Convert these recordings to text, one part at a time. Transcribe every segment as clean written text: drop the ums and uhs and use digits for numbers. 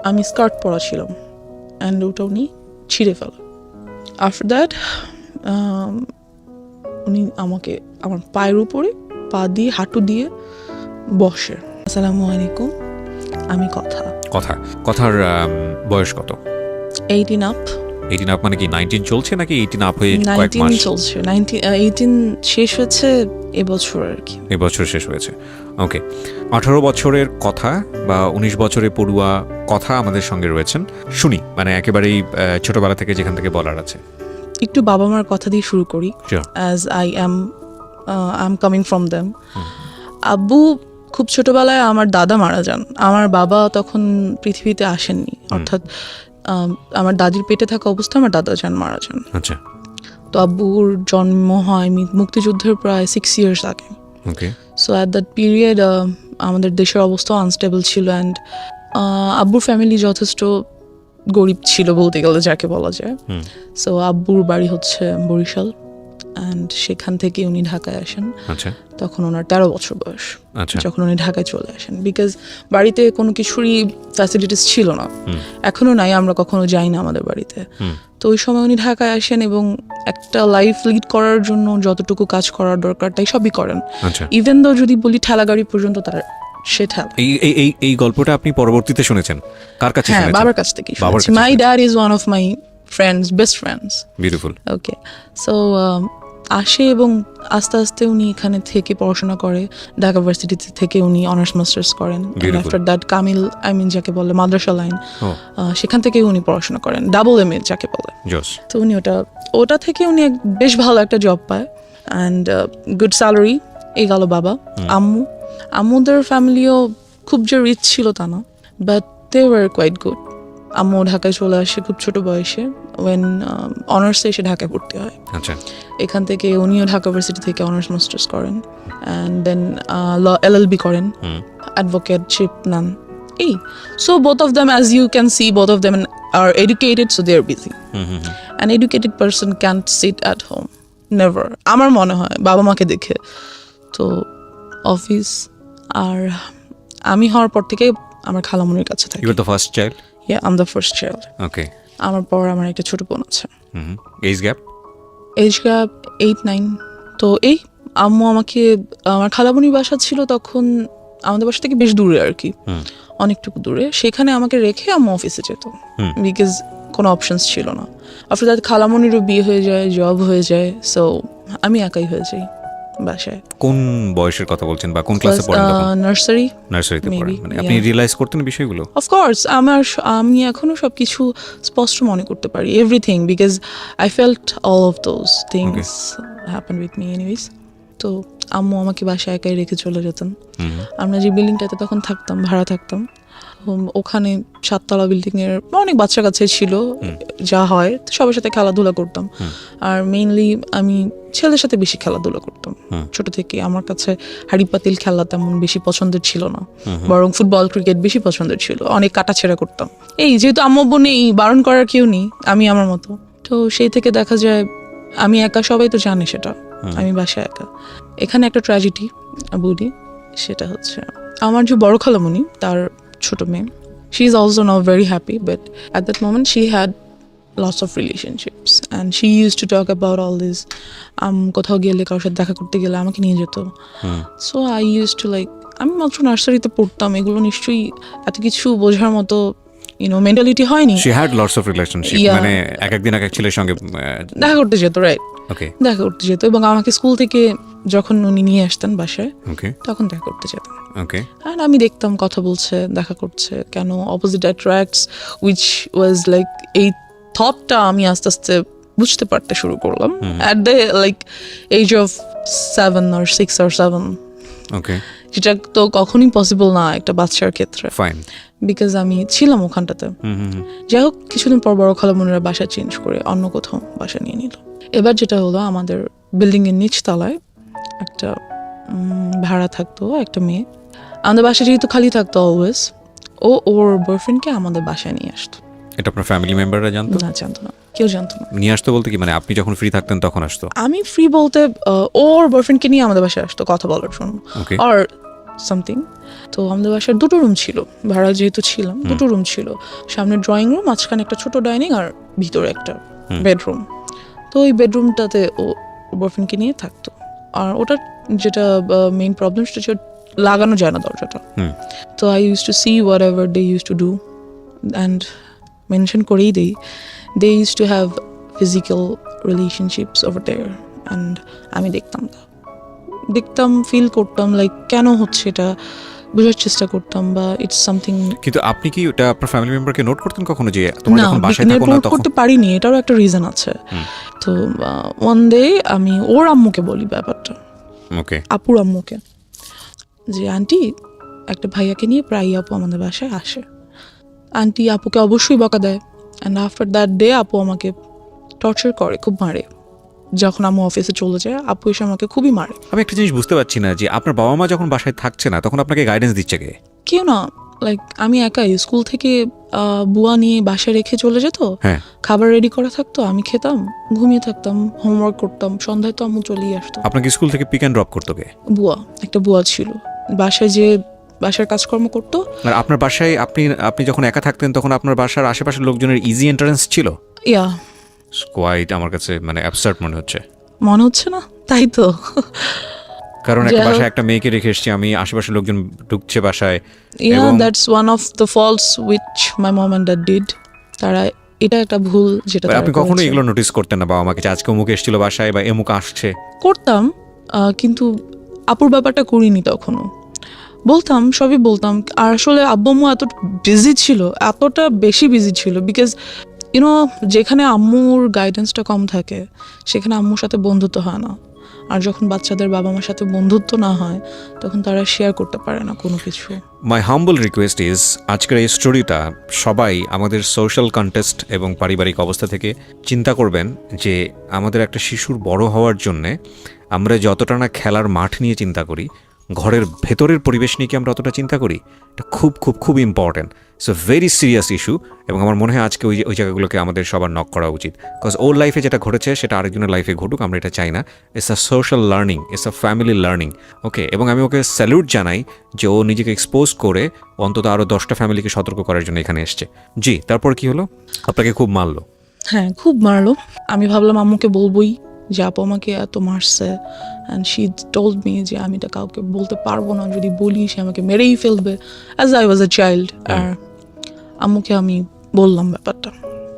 আমি স্কার্ট পরা ছিলাম অ্যান্ড ওটা উনি ছিঁড়ে ফেলে। আফটার দ্যাট উনি আমাকে আমার পায়ের উপরে পা দিয়ে হাঁটু দিয়ে বসে। আসসালামু আলাইকুম, আমি কথার বয়স কত? 18 আপ। 18 আপ মানে কি 19 চলছে নাকি 18 আপ হয়ে কয়েক 19 মাস চলছে, 18 শেষ হয়েছে এবছর আর কি। এবছর শেষ হয়েছে। ওকে, 18 বছরের কথা বা 19 বছরের পড়ুয়া কথা আমাদের সঙ্গে রয়েছেন। শুনি, মানে একেবারেই ছোটবেলা থেকে যেখান থেকে বলার আছে। একটু বাবা মার কথা দিয়ে শুরু করি, as I am coming from them. আব্বু খুব ছোটবেলায় আমার দাদা মারা যান। আমার বাবা তখন পৃথিবীতে আসেননি, অর্থাৎ আমার দাদির পেটে থাকা অবস্থায় আমার দাদা মারা যান। আচ্ছা। তো আব্বুর জন্ম হয় মুক্তিযুদ্ধের প্রায় 6 years আগে। ওকে। সো অ্যাট দ্যাট পিরিয়ড আমাদের দেশের অবস্থা আনস্টেবল ছিল, অ্যান্ড আব্বুর ফ্যামিলি যথেষ্ট গরিব ছিল বলতে গেলে, যাকে বলা যায়। সো আব্বুর বাড়ি হচ্ছে বরিশাল, অ্যান্ড সেখান থেকে উনি ঢাকায় আসেন। আচ্ছা। তখন ওনার 13 বছর বয়স আচ্ছা। যখন উনি ঢাকায় চলে আসেন, বিকজ বাড়িতে কোনো কিছুরই ফ্যাসিলিটিস ছিল না, এখনো নাই, আমরা কখনো যাই না আমাদের বাড়িতে। তো ওই সময় উনি ঢাকায় আসেন এবং একটা লাইফ লিড করার জন্য যতটুকু কাজ করার দরকার তাই সবই করেন। ইভেন দো যদি বলি ঠেলা গাড়ি পর্যন্ত তার সে ঠেলা। এই গল্পটা আপনি পরবর্তীতে শুনেছেন কার কাছে? হ্যাঁ, বাবার কাছ থেকে শুনেছি। My dad is one of my friends, best friends. Beautiful. Okay, so আসে এবং আস্তে আস্তে উনি এখানে থেকে পড়াশোনা করে। ঢাকা ভার্সিটি থেকে উনি অনার্স মাস্টার্স করেন। আফটার দ্যাট কামিল, যাকে বলে মাদ্রাসা লাইন, সেখান থেকে উনি পড়াশোনা করেন, ডাবল MA যাকে বলে। তো উনি ওটা থেকে উনি বেশ ভালো একটা জব পায় অ্যান্ড গুড স্যালারি। এই গেল বাবা। আম্মুদের ফ্যামিলিও খুব যে রিচ ছিল তা না, but they were quite good. আম্মু ঢাকায় চলে আসে খুব ছোট বয়সে, ওয়েন অনার্সে এসে ঢাকায় ভর্তি হয়। আচ্ছা। এখান থেকে উনিও ঢাকা ভার্সিটি থেকে অনার্স মাস্টার্স করেন, অ্যান্ড দেন LLB করেন, অ্যাডভোকেটশিপ নেন। So both of them, as you can see, both of them are educated, so they are busy. An educated person can't sit at home, never, আমার মনে হয় বাবা মাকে দেখে। তো অফিস, আর আমি হওয়ার পর থেকে আমার খালামুনির কাছে থাকি। You are the first child? Yeah, I'm the first child. Okay. আমার পর আমার একটা ছোট বোন আছে। Age gap 8-9। তো আম্মু আমাকে, আমার খালামুনির বাসা ছিল তখন আমাদের বাসা থেকে বেশ দূরে আর কি, অনেকটুকু দূরে। সেখানে আমাকে রেখে আম্মু অফিসে যেত, বিকজ কোনো অপশনস ছিল না। আফটার দ্যাট খালামুনিরও বিয়ে হয়ে যায়, জব হয়ে যায়, সো আমি একাই হয়ে যাই বাসায়। কোন বয়সের কথা বলছেন বা কোন ক্লাসে পড়েন তখন? নার্সারিতে পড়েন। মানে আপনি রিয়েলাইজ করতেন বিষয়গুলো? অফকোর্স, আমি এখনো সবকিছু স্পষ্ট মনে করতে পারি, everything, because I felt all of those things happen with me anyways. তো আম্মু আমাকে বাসায় একাই রেখে চলে যেতেন। আমরা যে বিল্ডিংটাতে তখন থাকতাম, ভাড়া থাকতাম, ওখানে 7 তলা বিল্ডিং এর অনেক বাচ্চা কাছে ছিল, যা হয় সবার সাথে খেলাধুলা করতাম। আর মেইনলি আমি ছেলের সাথে বেশি খেলাধুলা করতাম ছোট থেকে। আমার কাছে হাড়ি পাতিল খেলা তেমন বেশি পছন্দের ছিল না, বরং ফুটবল ক্রিকেট বেশি পছন্দের ছিল। অনেক কাটাছেড়া করতাম। যেহেতু আম্মু আব্বু নেই, বারণ করার কেউ নেই, আমি আমার মতো। তো সেই থেকে দেখা যায় আমি একা, সবাই তো জানে সেটা, আমি বাসায় একা। এখানে একটা ট্র্যাজেডি বলি, সেটা হচ্ছে আমার যে বড় খালামণি, তার ছোট মেয়ে, she is also not very happy, but at that moment she had lots of relationships and she used to talk about all this. কোথাও গেলে, কারোর সাথে দেখা করতে গেলে আমাকে নিয়ে যেত। So I used to আমি মাত্র নার্সারিতে পড়তাম, এগুলো নিশ্চয়ই এত কিছু বোঝার মতো মেন্টালিটি হয়নি। She had lots of relationship, মানে একদিন এক ছেলের সঙ্গে দেখা করতে যেত, রাইট? দেখা করতে যেত, এবং আমাকে স্কুল থেকে যখন উনি নিয়ে আসতেন বাসায়, তখন দেখা করতে যেতেন। আর আমি দেখতাম কথা বলছে, দেখা করছে, কেন অপোজিট অ্যাট্রাক্টস, উইচ ওয়াজ এই থটটা আমি আস্তে আস্তে বুঝতে পারতে শুরু করলাম at the age of 7 or 6 or 7। যেটা তো কখনই পসিবল না একটা বাচ্চার ক্ষেত্রে, বিকজ আমি ছিলাম ওখানটাতে। যাই হোক, কিছুদিন পর বড় খালামুনিরা বাসা চেঞ্জ করে অন্য কোথাও বাসা নিয়ে নিল। এবার যেটা হলো, আমাদের বিল্ডিং এর নিচ তলায় একটা ভাড়া থাকতো একটা মেয়ে। আমাদের বাসা যেহেতু খালি থাকতো অলওয়েজ, ওর বয়ফ্রেন্ডকে আমাদের বাসায় নিয়ে আসতো। এটা আপনার ফ্যামিলি মেম্বাররা জানতো? না, জানতো না, কেউ জানতো না। নিয়ে আসতো বলতে কি, মানে আপনি যখন ফ্রি থাকতেন তখন আসতো? আমি ফ্রি বলতে ওর বয়ফ্রেন্ডকে নিয়ে আমাদের বাসায় আসতো কথা বলার জন্য। আর সামথিং। তো আমাদের বাসার দুটো রুম ছিল, ভাড়া যেহেতু ছিলাম দুটো রুম ছিল, সামনে ড্রয়িং রুম, মাঝখানে একটা ছোট ডাইনিং আর ভিতরে একটা বেডরুম। তো ওই বেডরুমটাতে ও বয়ফ্রেন্ডকে নিয়ে থাকতো। আর ওটার যেটা মেইন প্রবলেম সেটা হচ্ছে লাগানো যায় না দরজাটা। তো I use to see whatever they use to do, and mention করেই দেই, they use to have physical relationships over there, and আমি দেখতাম ফিল করতাম লাইক কেন হচ্ছে এটা, বোঝার চেষ্টা করতাম, বা ইটস সামথিং। কিন্তু আপনি কি ওটা আপনার ফ্যামিলি মেম্বারকে নোট করতেন কখনো যে তোমরা না, যখন বাসায় থাকো না নোট তখন? করতে পারিনি, এটারও একটা রিজন আছে। তো ওয়ান ডে আমি ওর আম্মুকে বলি ব্যাপারটা, ওকে, আপুর আম্মুকে, যে আন্টি একটা ভাইয়াকে নিয়ে প্রায় আপু আমাদের বাসায় আসে। আন্টি আপুকে অবশ্যই বকা দেয়, অ্যান্ড আফটার দ্যাট ডে আপু আমাকে টর্চার করে, খুব মারে। যখন আম্মু অফিসে চলে যায় আপু এসে আমাকে খুবই মারে। আমি একটা জিনিস বুঝতে পারছি না যে আপনার বাবা মা যখন বাসায় থাকছে না তখন আপনাকে গাইডেন্স দিচ্ছে কে? কেউ না, লাইক আমি একাই, স্কুল থেকে বুয়া নিয়ে বাসায় রেখে চলে যেত, হ্যাঁ, খাবার রেডি করা থাকতো, আমি খেতাম, ঘুমিয়ে থাকতাম, হোমওয়ার্ক করতাম, সন্ধ্যায় তো আম্মু চলেই আসতো। আপনাকে স্কুল থেকে পিক অ্যান্ড ড্রপ করতো কে? বুয়া, একটা বুয়া ছিল, বাসায় যে বাসার কাজকর্ম করতো। আর আপনার বাসায় আপনি যখন একা থাকতেন তখন আপনার বাসার আশেপাশের লোকজনের ইজি এন্ট্রান্স ছিল? ইয়া, কোয়াইট আমার কাছে মানে অ্যাবসার্ড মনে হচ্ছে। মনে হচ্ছে না? তাই তো। কারণ একটা বাসায় একটা মেয়েকে রেখে এসেছি আমি, আশেপাশের লোকজন ঢুকছে বাসায়। Yeah, that's one of the faults which my mom and dad did. তারা, এটা একটা ভুল যেটা তারা আপনি কখনো করেছে। এগুলো নোটিস করতেন না বাবা মাকে যে আজকে অমুক এসেছিল বাসায় বা এমুক আসছে? করতাম, কিন্তু আপুর ব্যাপারটা করিনি তখনও। বলতাম, সবই বলতাম। আর আসলে আব্বু আম্মু এত বিজি ছিল, এতটা বেশি বিজি ছিল, বিকজ ইউনো যেখানে আম্মুর গাইডেন্সটা কম থাকে সেখানে আম্মুর সাথে বন্ধুত্ব হয় না। আর যখন বাচ্চাদের বাবা মার সাথে বন্ধুত্ব না হয় তখন তারা শেয়ার করতে পারে না কোনো কিছু। মাই হাম্বল রিকোয়েস্ট ইজ, আজকের এই স্টোরিটা সবাই আমাদের সোশ্যাল কন্টেক্সট এবং পারিবারিক অবস্থা থেকে চিন্তা করবেন যে আমাদের একটা শিশুর বড় হওয়ার জন্যে আমরা যতটা না খেলার মাঠ নিয়ে চিন্তা করি, ঘরের ভেতরের পরিবেশ নিয়ে কি আমরা অতটা চিন্তা করি? এটা খুব খুব খুব important. It's a very serious issue, এবং আমার মনে হয় আজকে ওই জায়গাগুলোকে আমাদের সবার নক করা উচিত। বিকজ ওর লাইফে যেটা ঘটেছে সেটা আরেকজনের লাইফে ঘটুক, আমরা এটা চাই না। It's a social learning, it's a family learning. Okay, এবং আমি ওকে স্যালুট জানাই যে ও নিজেকে এক্সপোজ করে অন্তত আরও 10টা ফ্যামিলিকে সতর্ক করার জন্য এখানে এসছে। জি, তারপর কি হলো? আপনাকে খুব মারলো? হ্যাঁ, খুব মারলো। আমি ভাবলাম আম্মুকে বলবোই যে আপু আমাকে এত মারছে, অ্যান্ড শি টোল্ড মি যে আমি এটা কাউকে বলতে পারবো না, যদি বলি সে আমাকে মেরেই ফেলবে, as I was a child. আর আম্মুকে আমি বললাম ব্যাপারটা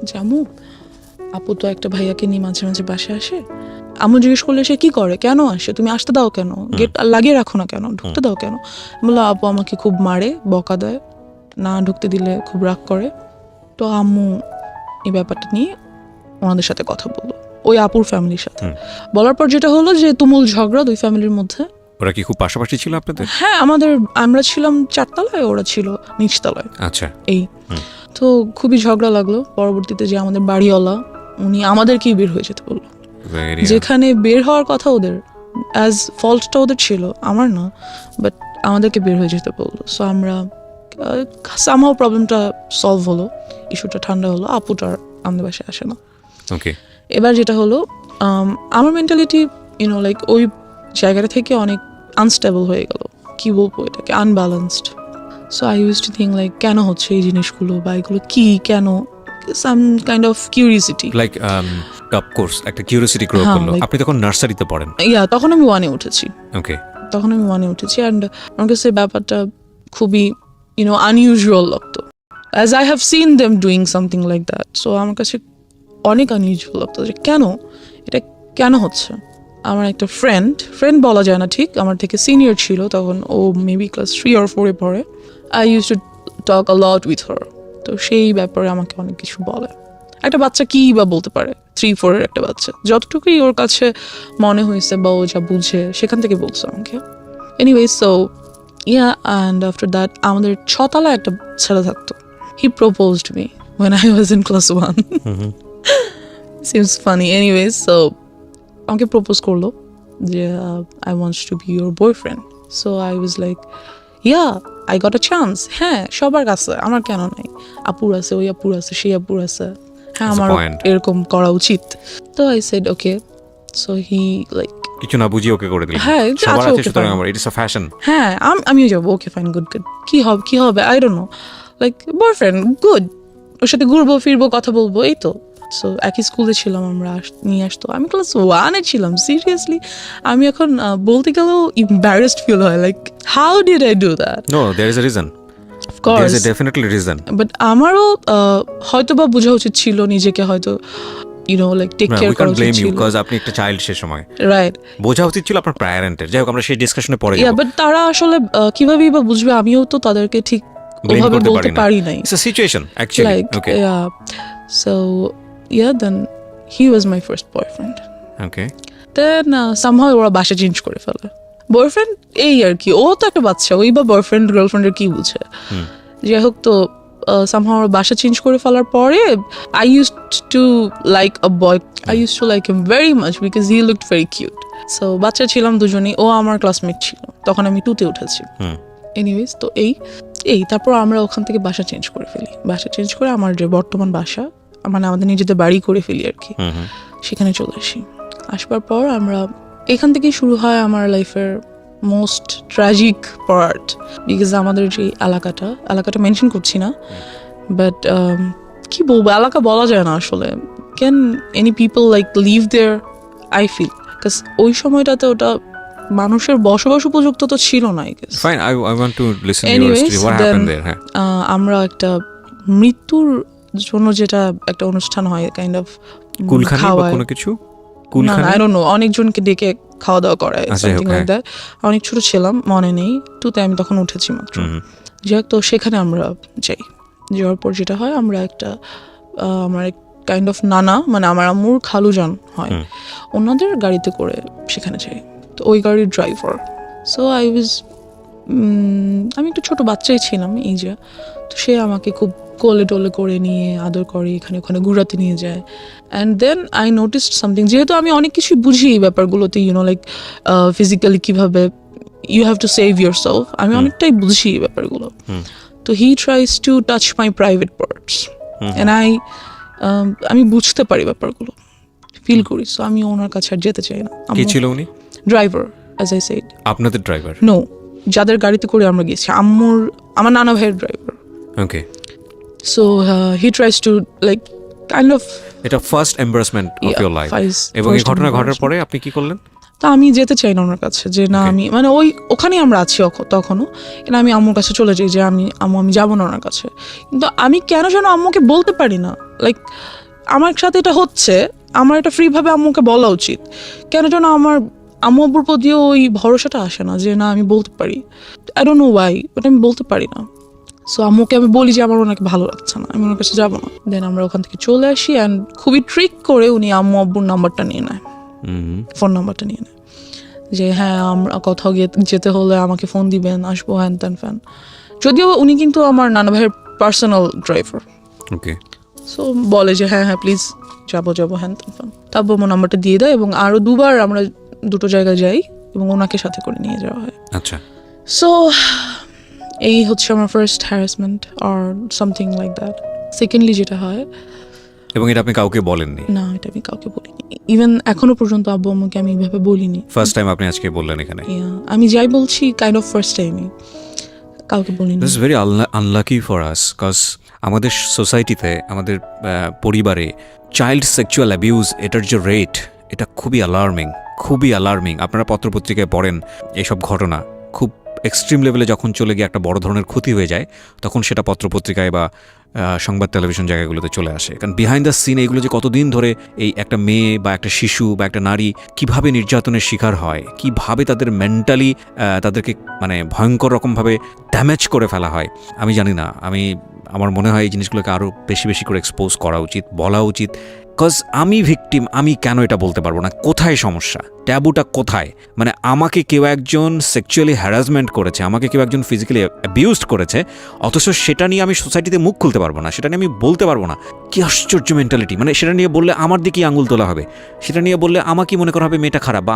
যে আম্মু, আপু তো একটা ভাইয়াকে নিয়ে মাঝে মাঝে বাসায় আসে। আম্মু জিজ্ঞেস করলে সে কি করে, কেন আসে, তুমি আসতে দাও কেন, গেট লাগিয়ে রাখো না কেন, ঢুকতে দাও কেন? বললাম আপু আমাকে খুব মারে, বকা দেয়, না ঢুকতে দিলে খুব রাগ করে। তো আম্মু এই ব্যাপারটা নিয়ে ওনাদের সাথে কথা বললো, ওই আপুর ফ্যামিলির সাথে। বলার পর যেটা হলো যে তুমুল ঝগড়া দুই ফ্যামিলির মধ্যে। ওরা কি খুব পাশাপাশি ছিল আপনাদের? হ্যাঁ, আমরা ছিলাম 4 তলায়, ওরা ছিল নিচতলায়। আচ্ছা। এই তো খুবই ঝগড়া লাগলো। পরবর্তীতে যে আমাদের বাড়িওয়ালা, উনি আমাদেরকেই বের হয়ে যেতে বললো, যেখানে বের হওয়ার কথা ওদের, অ্যাজ ফল্টটা ওদের ছিল, আমার না, বাট আমাদেরকে বের হয়ে যেতে বললো। সো আমরা সামহাও প্রবলেমটা সলভ হলো, ইস্যুটা ঠান্ডা হলো, আপুটা আমাদের বাসায় আসে না। ওকে, এবার যেটা হলো, আমার মেন্টালিটি লাইক ওই জায়গাটা থেকে অনেক আনস্টেবল হয়ে গেল, কি বলবো এটাকে, unbalanced. So I use to think like কেন হচ্ছে এই জিনিসগুলো, বা এগুলো কি, কেন, some kind of curiosity, like of course একটা কিউরিওসিটি গ্রো করলো। আপনি তখন নার্সারিতে পড়েন? তখন আমি 1-এ উঠেছি। ওকে, তখন আমি 1-এ উঠেছি, অ্যান্ড আমার কাছে ব্যাপারটা খুবই আনইউজুয়াল লাগতো, as I have seen them doing something like that. So আমার কাছে অনেক আনইউজুয়াল লাগতো যে কেন এটা, কেন হচ্ছে। আমার একটা ফ্রেন্ড বলা যায় না ঠিক, আমার থেকে সিনিয়র ছিল তখন, ও মেবি ক্লাস 3 or 4-এ পড়ে। I use to talk a lot with her. তো সেই ব্যাপারে আমাকে অনেক কিছু বলে। একটা বাচ্চা কী বা বলতে পারে, 3-4-এর একটা বাচ্চা, যতটুকুই ওর কাছে মনে হয়েছে বা ও যা বুঝে সেখান থেকে বলছে আমাকে। Anyway, so and after that আমাদের 6 তলায় একটা ছেলে থাকতো। He proposed me when I was in class 1. Seems funny. Anyways, so আমাকে প্রপোজ করলো যে I want to be your boyfriend. So I was like, yeah, I got a chance. হ্যাঁ, সবার কাছে, আমার কেন নাই, আপুর আছে, ওই আপুর আছে, সেই আপুর আছে, হ্যাঁ আমার এরকম করা উচিত। তো I said okay. So he like কিছু না বুঝিয়ে ওকে করে দিলেন। হ্যাঁ, যে সবার আচ্ছা, আছে, okay, সুতরাং fine. আমার ইটস আ ফ্যাশন। হ্যাঁ, আমিও যাবো, ওকে ফাইন, গুড গুড, কি হবে I don't know, like boyfriend good, ওর সাথে ঘুরবো ফিরবো কথা বলবো, এই তো। সো একই স্কুলে ছিলাম আমরা, নিয়ে আসতো, আমি ক্লাস 1-এ ছিলাম। সিরিয়াসলি আমি এখন বলতে গেলেও এম্বারেসড ফিল হয়, like how did I do that. No, there is a reason, of there course, is a definitely reason. But আমারও হয়তো বা বোঝা উচিত ছিল নিজেকে, হয়তো লাইক টেক কেয়ার উই করা ক্যান ব্লেম উচিত ইউ ছিল, বিকজ আপনি একটা চাইল্ড সে সময়, রাইট। বোঝা উচিত ছিল আপনার প্যারেন্টের। যাই হোক, আমরা সেই ডিসকাশনে পরে ইয়া, যাব। বাট তারা আসলে কিভাবেই বা বুঝবে, আমিও তো তাদেরকে ঠিক Blame ওভাবে করতে বলতে পারি না। পারি নাই, it's a situation actually. like okay yeah, so yeah, then he was my first boyfriend. Okay Then somehow ওরা বাসা চেঞ্জ করে ফেলে। বয়ফ্রেন্ড এই আর কি, ও তো একটা বাচ্চা, ওই বা বয়ফ্রেন্ড গার্লফ্রেন্ডের কি বুঝে। যাই হোক, তো somehow ওরা বাসা চেঞ্জ করে ফেলার পরে I used to like a boy, I used to like him very much because he looked very cute. So বাচ্চা ছিলাম দুজনেই, ও আমার ক্লাসমেট ছিল, তখন আমি 2-তে উঠেছি। এনিওয়েজ, তো এই তারপর আমরা ওখান থেকে বাসা চেঞ্জ করে ফেলি, বাসা চেঞ্জ করে আমার যে বর্তমান বাসা, মানে আমাদের নিজেদের বাড়ি করে ফেলি আর কি, সেখানে চলে আসি। আসবার পর আমরা এখান থেকেই শুরু হয় আমার লাইফের মোস্ট ট্র্যাজিক পার্ট, বিকজ আমাদের যে এলাকাটা মেনশন করছি না, বাট কি বলবো, এলাকা বলা যায় না আসলে, can any people like live there, I feel, because ওই সময়টাতে ওটা মানুষের বসবাস উপযুক্ত তো ছিল না, I guess. Fine, I want to listen your Anyways, story, what then, happened there. হ্যাঁ, আমরা একটা মৃত্যুর জন্য যেটা একটা অনুষ্ঠান হয়, কাইন্ড অফ কুলখানি বা কোনো কিছু, কুলখানি, আই ডোন্ট নো, অনেকজনকে ডেকে খাওয়া দাওয়া করায়, আচ্ছা, সামথিং okay. Like that. অনেক ছোট ছিলাম, মনে নেই, 2-তে আমি তখন উঠেছি মাত্র। যাই হোক, তো সেখানে আমরা যাই, যাওয়ার পর যেটা হয়, আমরা একটা আমার কাইন্ড অফ নানা, মানে আমার আম্মুর খালুজান হয়, ওনাদের গাড়িতে করে সেখানে যাই। তো ওই গাড়ির ড্রাইভার, সো আমি একটু ছোট বাচ্চাই ছিলাম এই যে, তো সে আমাকে খুব কোলে টোলে করে নিয়ে আদর করে, এখানে ওখানে ঘুরাতে নিয়ে যায়। And then I noticed something, যেহেতু আমি অনেক কিছুই বুঝি এই ব্যাপারগুলোতে, লাইক ফিজিক্যালি কীভাবে you have to save yourself, আমি অনেকটাই বুঝি এই ব্যাপারগুলো। তো he tries to touch my private parts, and আমি বুঝতে পারি ব্যাপারগুলো, ফিল করি, সো আমি ওনার কাছে আর যেতে চাই না। কি ছিল উনি? Driver, as I said. আপনাদের ড্রাইভার? নো, যাদের গাড়িতে করে আমরা গেছি, আমার নানা ভাইয়ের driver. Okay, so he tries to like kind of, এটা first embarrassment of your life, এবং এই ঘটনা ঘটার পরে আপনি কি করলেন? তা আমি যেতে চাই না ওনার কাছে, যে না আমি, মানে ওখানেই আমরা আছি তখনও, কিন্তু আমি আম্মুর কাছে চলে যাই, যে আমি যাবো না ওনার কাছে। কিন্তু আমি কেন যেন আম্মুকে বলতে পারি না, লাইক আমার সাথে এটা হচ্ছে, আমার এটা ফ্রিভাবে আম্মুকে বলা উচিত, কেন যেন আমার আম্মু আব্বুর প্রতিও ওই ভরসাটা আসে না, যে না আমি বলতে পারি, I don't no Y, but আমি বলতে পারি না। সো আম্মুকে আমি বলি যে আমার ওনাকে ভালো লাগছে না, আমি ওনার কাছে যাবো না। দেন আমরা ওখান থেকে চলে আসি, অ্যান্ড খুবই ট্রিক করে উনি আম্মু আব্বুর নাম্বারটা নিয়ে নেয়, ফোন নাম্বারটা নিয়ে নেয়, যে হ্যাঁ আমরা কোথাও যেতে হলে আমাকে ফোন দিবেন, আসবো, হ্যান ত্যান ফ্যান। যদিও উনি কিন্তু আমার নানা ভাইয়ের পার্সোনাল ড্রাইভার। ওকে, সো বলে যে হ্যাঁ প্লিজ যাবো, হ্যান ত্যান ফ্যান। তারপর আমার নাম্বারটা দিয়ে দেয়, এবং আরও 2বার আমরা 2টো জায়গায় যাই, এবং ওনাকে সাথে করে নিয়ে যাওয়া হয়। আচ্ছা, সো এই হচ্ছে আমার first harassment or something like that. Secondly যেটা হয়, এবং এটা আপনি কাউকে বলেননি? না, এটা আমি কাউকে বলিনি, ইভেন এখনো পর্যন্ত আব্বু আম্মুকে আমি এইভাবে বলিনি। ফার্স্ট টাইম আপনি আজকে বললেন এখানে? আমি যাই বলছি কাইন্ড অফ ফার্স্ট টাইমই, কাউকে বলিনি। This is very unlucky for us, cause আমাদের সোসাইটিতে, আমাদের পরিবারে চাইল্ড সেক্সুয়াল অ্যাবিউজ, এটার যে রেট, এটা খুবই অ্যালার্মিং। আপনারা পত্রপত্রিকায় পড়েন এইসব ঘটনা, খুব এক্সট্রিম লেভেলে যখন চলে গিয়ে একটা বড় ধরনের ক্ষতি হয়ে যায়, তখন সেটা পত্রপত্রিকায় বা সংবাদ টেলিভিশন জায়গাগুলোতে চলে আসে। কারণ বিহাইন্ড দ্য সিন এইগুলো যে কতদিন ধরে এই একটা মেয়ে বা একটা শিশু বা একটা নারী কিভাবে নির্যাতনের শিকার হয়, কিভাবে তাদের মেন্টালি তাদেরকে মানে ভয়ঙ্কর রকমভাবে ড্যামেজ করে ফেলা হয়, আমি জানি না। আমার মনে হয় এই জিনিসগুলোকে আরও বেশি করে এক্সপোজ করা উচিত, বলা উচিত। কজ আমি ভিকটিম, আমি কেন এটা বলতে পারবো না? কোথায় সমস্যা? ট্যাবুটা কোথায়? মানে আমাকে কেউ একজন সেক্সুয়ালি হ্যারাসমেন্ট করেছে, আমাকে কেউ একজন ফিজিক্যালি অ্যাবিউজড করেছে, অথচ সেটা নিয়ে আমি সোসাইটিতে মুখ খুলতে পারবো না, সেটা নিয়ে আমি বলতে পারবো না। কি আশ্চর্য মেন্টালিটি! মানে সেটা নিয়ে বললে আমার দিকেই আঙুল তোলা হবে, সেটা নিয়ে বললে আমাকে মনে করা হবে মেয়েটা খারাপ, বা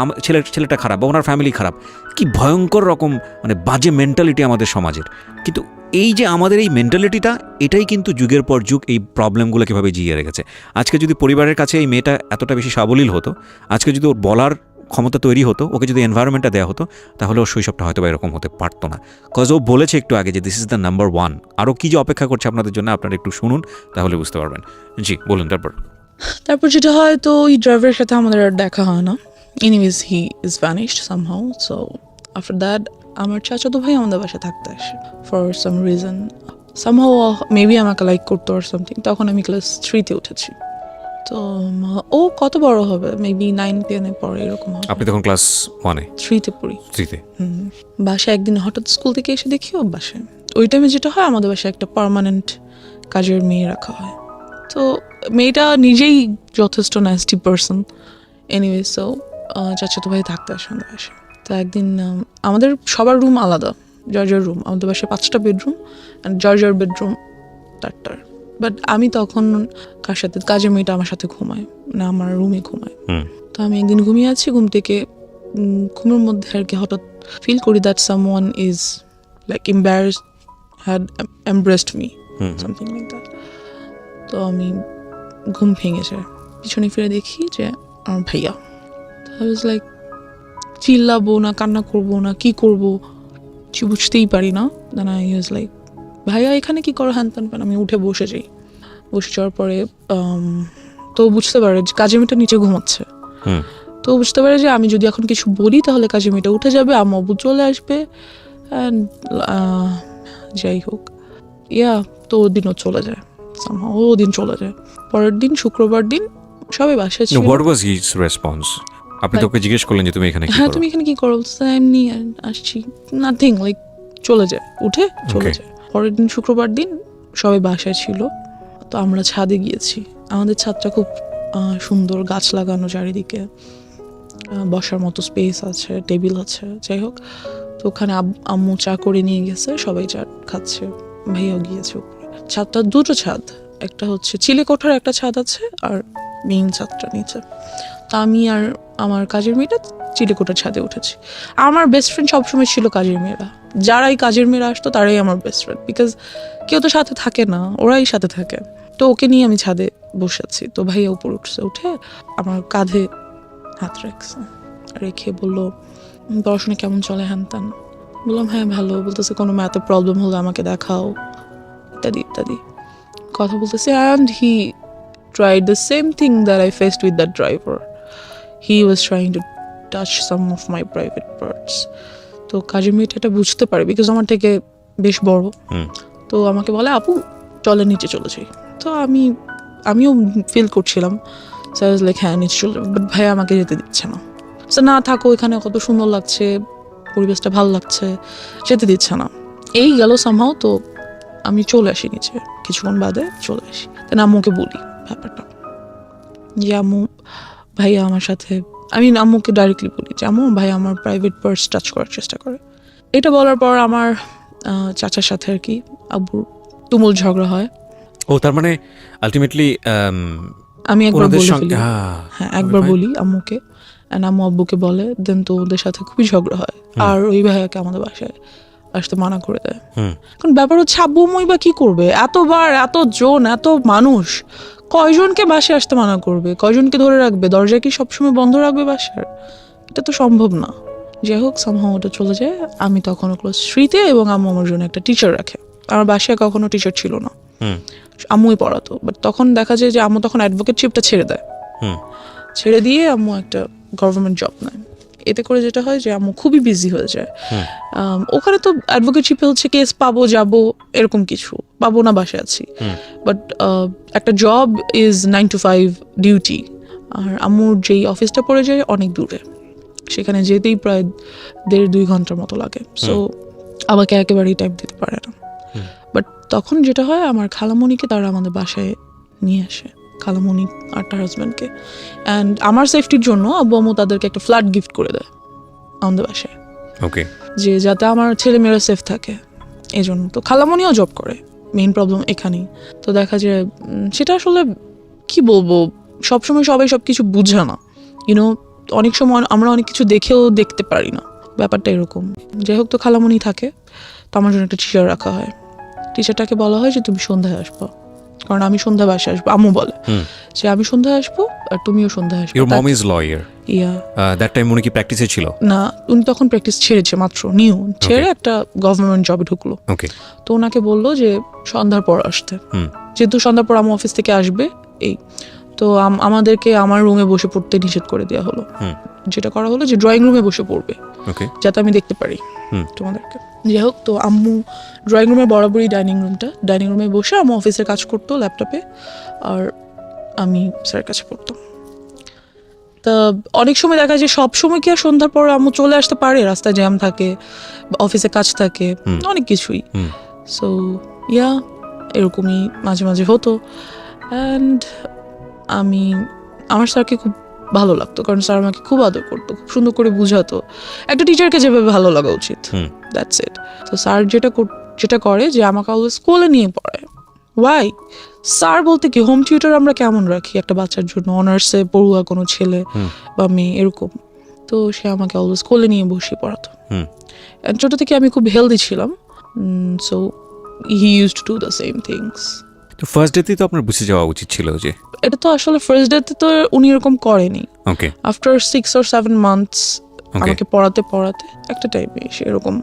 ছেলেটা খারাপ, বা ওনার ফ্যামিলি খারাপ। কি ভয়ঙ্কর রকম মানে বাজে মেন্টালিটি আমাদের সমাজের। কিন্তু এই যে আমাদের এই মেন্টালিটিটা, এটাই কিন্তু যুগের পর যুগ এই প্রবলেমগুলো কীভাবে জিয়ে রেখেছে। আজকে যদি পরিবারের কাছে এই মেয়েটা এতটা বেশি সাবলীল হতো, আজকে যদি ওর বলার ক্ষমতা তৈরি হতো, ওকে যদি এনভায়রনমেন্টটা দেওয়া হতো, তাহলে ওর শৈশবটা হয়তো বা এরকম হতে পারতো না। কজ ও বলেছে একটু আগে যে দিস ইজ দ্য নাম্বার 1। আরও কী যে অপেক্ষা করছে আপনাদের জন্য, আপনারা একটু শুনুন, তাহলে বুঝতে পারবেন। জি বলুন। তারপর যেটা হয়, তো ওই ড্রাইভারের সাথে আমাদের আর দেখা হয় না। Anyways he is vanished somehow. So after that আমার চাচাতো ভাই আমাদের বাসায় থাকতে আসে for some reason. Somehow maybe আমাকে লাইক করতো আর সামথিং। তখন আমি ক্লাস 3-তে উঠেছি। তো ও কত বড় হবে, মেবি 9-10-এ পড়ে, এরকম হবে। আপনি তখন ক্লাস 1-এ? 3-তে পড়ি। 3-তে? বাসায় একদিন হঠাৎ স্কুল থেকে এসে দেখি ও বাসায়। ওই টাইমে যেটা হয়, আমাদের বাসায় একটা পার্মানেন্ট কাজের মেয়ে রাখা হয়। তো মেয়েটা নিজেই যথেষ্ট ন্যাস্টি পারসন। এনিওয়ে, সো চাচাতো ভাই থাকতে আসে আমাদের বাসায়। তো একদিন আমাদের সবার রুম আলাদা, জর্জার রুম। আমাদের বাসায় 5টা বেডরুম, অ্যান্ড জর্জার বেডরুম 4টার। বাট আমি তখন কার সাথে, কাজের মেয়েটা আমার সাথে ঘুমায় না, আমার রুমে ঘুমায়। তো আমি একদিন ঘুমিয়ে আছি, ঘুম থেকে ঘুমের মধ্যে আর কি হঠাৎ ফিল করি that someone is like embarrassed, had embraced me, something like that. তো আমি ঘুম ভেঙেছে, পিছনে ফিরে দেখি যে আমার ভাইয়া। আই ওয়াজ লাইক, চিল্লাবো না, কান্না করবো না, কি করবো কিছু বুঝতেই পারি না। দেন আই ওয়াজ লাইক, ভাইয়া এখানে কি করো, হ্যান ত্যান। আমি উঠে বসে যাই। বসে যাওয়ার পরে তো বুঝতে পারে যে কাজের মেয়েটা নিচে ঘুমাচ্ছে। তো বুঝতে পারে যে আমি যদি এখন কিছু বলি তাহলে কাজের মেয়েটা উঠে যাবে, আম্মু আব্বু চলে আসবে, অ্যান্ড যাই হোক, তো ওর দিনও চলে যায়। ও দিন চলে যায়। পরের দিন শুক্রবার দিন সবাই বাসায় ছিল। What was his response? আপনি তোকে জিজ্ঞেস করলেন যে তুমি এখানে কি হ্যাঁ, করো? তুমি এখানে কি করো? এমনি আসছি, নাথিং, লাইক চলে যায়, উঠে চলে যায়। পরের দিন শুক্রবার দিন সবাই বাসায় ছিল, তো আমরা ছাদে গিয়েছি। আমাদের ছাদটা খুব সুন্দর, গাছ লাগানো চারিদিকে, বসার মতো স্পেস আছে, টেবিল আছে, যাই হোক। তো ওখানে আম্মু চা করে নিয়ে গেছে, সবাই চা খাচ্ছে, ভাইয়াও গিয়েছে উপরে। ছাদটা 2টো ছাদ, একটা হচ্ছে চিলে কোঠার একটা ছাদ আছে, আর মেইন ছাদটা নিচে। তা আমি আর আমার কাজের মেয়েটা চিলেকোঠার ছাদে উঠেছি। আমার বেস্ট ফ্রেন্ড সবসময় ছিল কাজের মেয়েরা। যারাই কাজের মেয়েরা আসতো তারাই আমার বেস্ট ফ্রেন্ড, বিকজ কেউ তো সাথে থাকে না, ওরাই সাথে থাকে। তো ওকে নিয়ে আমি ছাদে বসে আছি। তো ভাইয়া উপরে উঠছে, উঠে আমার কাঁধে হাত রাখছে, রেখে বললো, পড়াশোনা কেমন চলে, হ্যান ত্যান। বললাম হ্যাঁ ভালো। বলতেছে কোনো ম্যাথে প্রবলেম হলে আমাকে দেখাও, ইত্যাদি ইত্যাদি কথা বলতেছে। And he tried the same thing that I faced with that driver. He was trying to touch some of my private parts. তো কাজের মেয়েটা এটা বুঝতে পারে, বিকজ আমার থেকে বেশ বড়। তো আমাকে বলে, আপু চলে নিচে চলে যাই। তো আমিও ফিল করছিলাম, সো আই ওয়াজ লাইক হ্যাঁ নিচে চলে যাবো। বাট ভাই আমাকে যেতে দিচ্ছে না। সো না থাকো, এখানে কত সুন্দর লাগছে, পরিবেশটা ভালো লাগছে, যেতে দিচ্ছে না। এই গেল সামহাও। তো আমি চলে আসি নিচে, কিছুক্ষণ বাদে চলে আসি। তাই আম্মুকে বলি ব্যাপারটা, যে আম্মু ভাইয়া আমার সাথে, আমি আম্মুকে ডাইরেক্টলি বলি যে আম্মু ভাই আমার প্রাইভেট পার্স টাচ করার চেষ্টা করে। এটা বলার পর আমার চাচার সাথে আর কি আব্বুর তুমুল ঝগড়া হয়। ও তার মানে আলটিমেটলি আমি একবার বলে ফেলি, হ্যাঁ একবার বলি আম্মুকে, আম্মু আব্বুকে বলে, দেন তো ওদের সাথে খুবই ঝগড়া হয়। আর ওই ভাইয়াকে আমাদের বাসায় আসতে মানা করে দেয়। কারণ ব্যাপার হচ্ছে আব্বু আম্মুই বা কি করবে, এতবার, এতজন, এত মানুষ, কয়জনকে বাসায় আসতে মানা করবে, কয়জনকে ধরে রাখবে, দরজা কি সবসময় বন্ধ রাখবে বাসার? এটা তো সম্ভব না। যাই হোক, সামহাও ওটা চলে যায়। আমি তখনও ক্লাস 3-তে, এবং আম্মু আমার জন্য একটা টিচার রাখে। আমার বাসায় কখনো টিচার ছিল না, আম্মুই পড়াতো। বাট তখন দেখা যায় যে আম্মু তখন অ্যাডভোকেটশিপটা ছেড়ে দেয়, ছেড়ে দিয়ে আম্মু একটা গভর্নমেন্ট জব নেয়। এতে করে যেটা হয় যে আম্মু খুবই বিজি হয়ে যায়। ওখানে তো অ্যাডভোকেটশিপে হচ্ছে কেস পাবো, যাবো, এরকম কিছু পাবো না, বাসায় আছি। বাট একটা জব ইজ 9 to 5 ডিউটি। আর আম্মুর যেই অফিসটা পড়ে যায় অনেক দূরে, সেখানে যেতেই প্রায় 1.5-2 ঘন্টার মতো লাগে। সো আমাকে একেবারেই টাইম দিতে পারে না। বাট তখন যেটা হয়, আমার খালামণিকে তারা আমাদের বাসায় নিয়ে আসে, খালামণি আর তার হাজব্যান্ডকে। অ্যান্ড আমার সেফটির জন্য আব্বু আম্মু তাদেরকে একটা ফ্ল্যাট গিফট করে দেয় আমাদের বাসায়, ওকে, যে যাতে আমার ছেলে মেয়েরা সেফ থাকে, এই জন্য। তো খালামণিও জব করে, মেইন প্রবলেম এখানেই। তো দেখা যায় সেটা আসলে কি বলবো, সবসময় সবাই সব কিছু বুঝে না, ইউনো। অনেক সময় আমরা অনেক কিছু দেখেও দেখতে পারি না, ব্যাপারটা এরকম। যাই হোক, তো খালামণি থাকে, তো আমার জন্য একটা টিচার রাখা হয়। টিচারটাকে বলা হয় যে তুমি সন্ধ্যায় আসবো, কারণ আমি সন্ধ্যা বাসায় আসবো। আম্মু বলে যে আমি সন্ধ্যায় আসবো, আর তুমিও সন্ধ্যা আসবে। Your mom is lawyer, yeah that time উনি কি প্র্যাকটিসে ছিল? না, উনি তখন প্র্যাকটিস ছেড়েছে, মাত্র নিউ ছেড়ে একটা গভর্নমেন্ট জবে ঢুকলো। ওকে। তো ওনাকে বললো যে সন্ধ্যার পর আসতে, যেহেতু সন্ধ্যার পর আমার অফিস থেকে আসবে এই, তো আমাদেরকে আমার রুমে বসে পড়তে নিষেধ করে দেওয়া হলো। যেটা করা হলো যে ড্রয়িং রুমে বসে পড়বে, যাতে আমি দেখতে পারি তোমাদেরকে। যাই হোক, তো আম্মু ড্রয়িং রুমের বরাবরই ডাইনিং রুমে বসে আম্মু অফিসের কাজ করতো ল্যাপটপে, আর আমি স্যারের কাছে পড়তাম। তা অনেক সময় দেখা যায় সব সময় কি আর সন্ধ্যার পর আম্মু চলে আসতে পারে, রাস্তায় জ্যাম থাকে, অফিসে কাজ থাকে, অনেক কিছুই। সো ইয়া এরকমই মাঝে মাঝে হতো। অ্যান্ড আমার স্যারকে খুব ভালো লাগতো, কারণ স্যার আমাকে খুব আদর করতো, খুব সুন্দর করে বুঝাতো, একটা টিচারকে যেভাবে ভালো লাগা উচিত, দ্যাটস ইট। তো স্যার যেটা করে যে আমাকে অলওয়েজ স্কুলে নিয়ে পড়ায়। ওয়াই? স্যার বলতে কি, হোম টিউটর আমরা কেমন রাখি একটা বাচ্চার জন্য, অনার্সে পড়ুয়া কোনো ছেলে বা মেয়ে এরকম, তো সে আমাকে অলওয়েজ স্কুলে নিয়ে বসিয়ে পড়াতো। ছোট থেকে আমি খুব হেলদি ছিলাম, so he used to do the same things. তো ফার্স্ট ডেতেই তো আপনার বুঝে যাওয়া উচিত ছিল যে এটা তো আসলে ফার্স্ট ডেতে তো উনি এরকম করেনি। ওকে। আফটার 6 or 7 months আমাকে পড়াতে একটা টাইমে এসে এরকম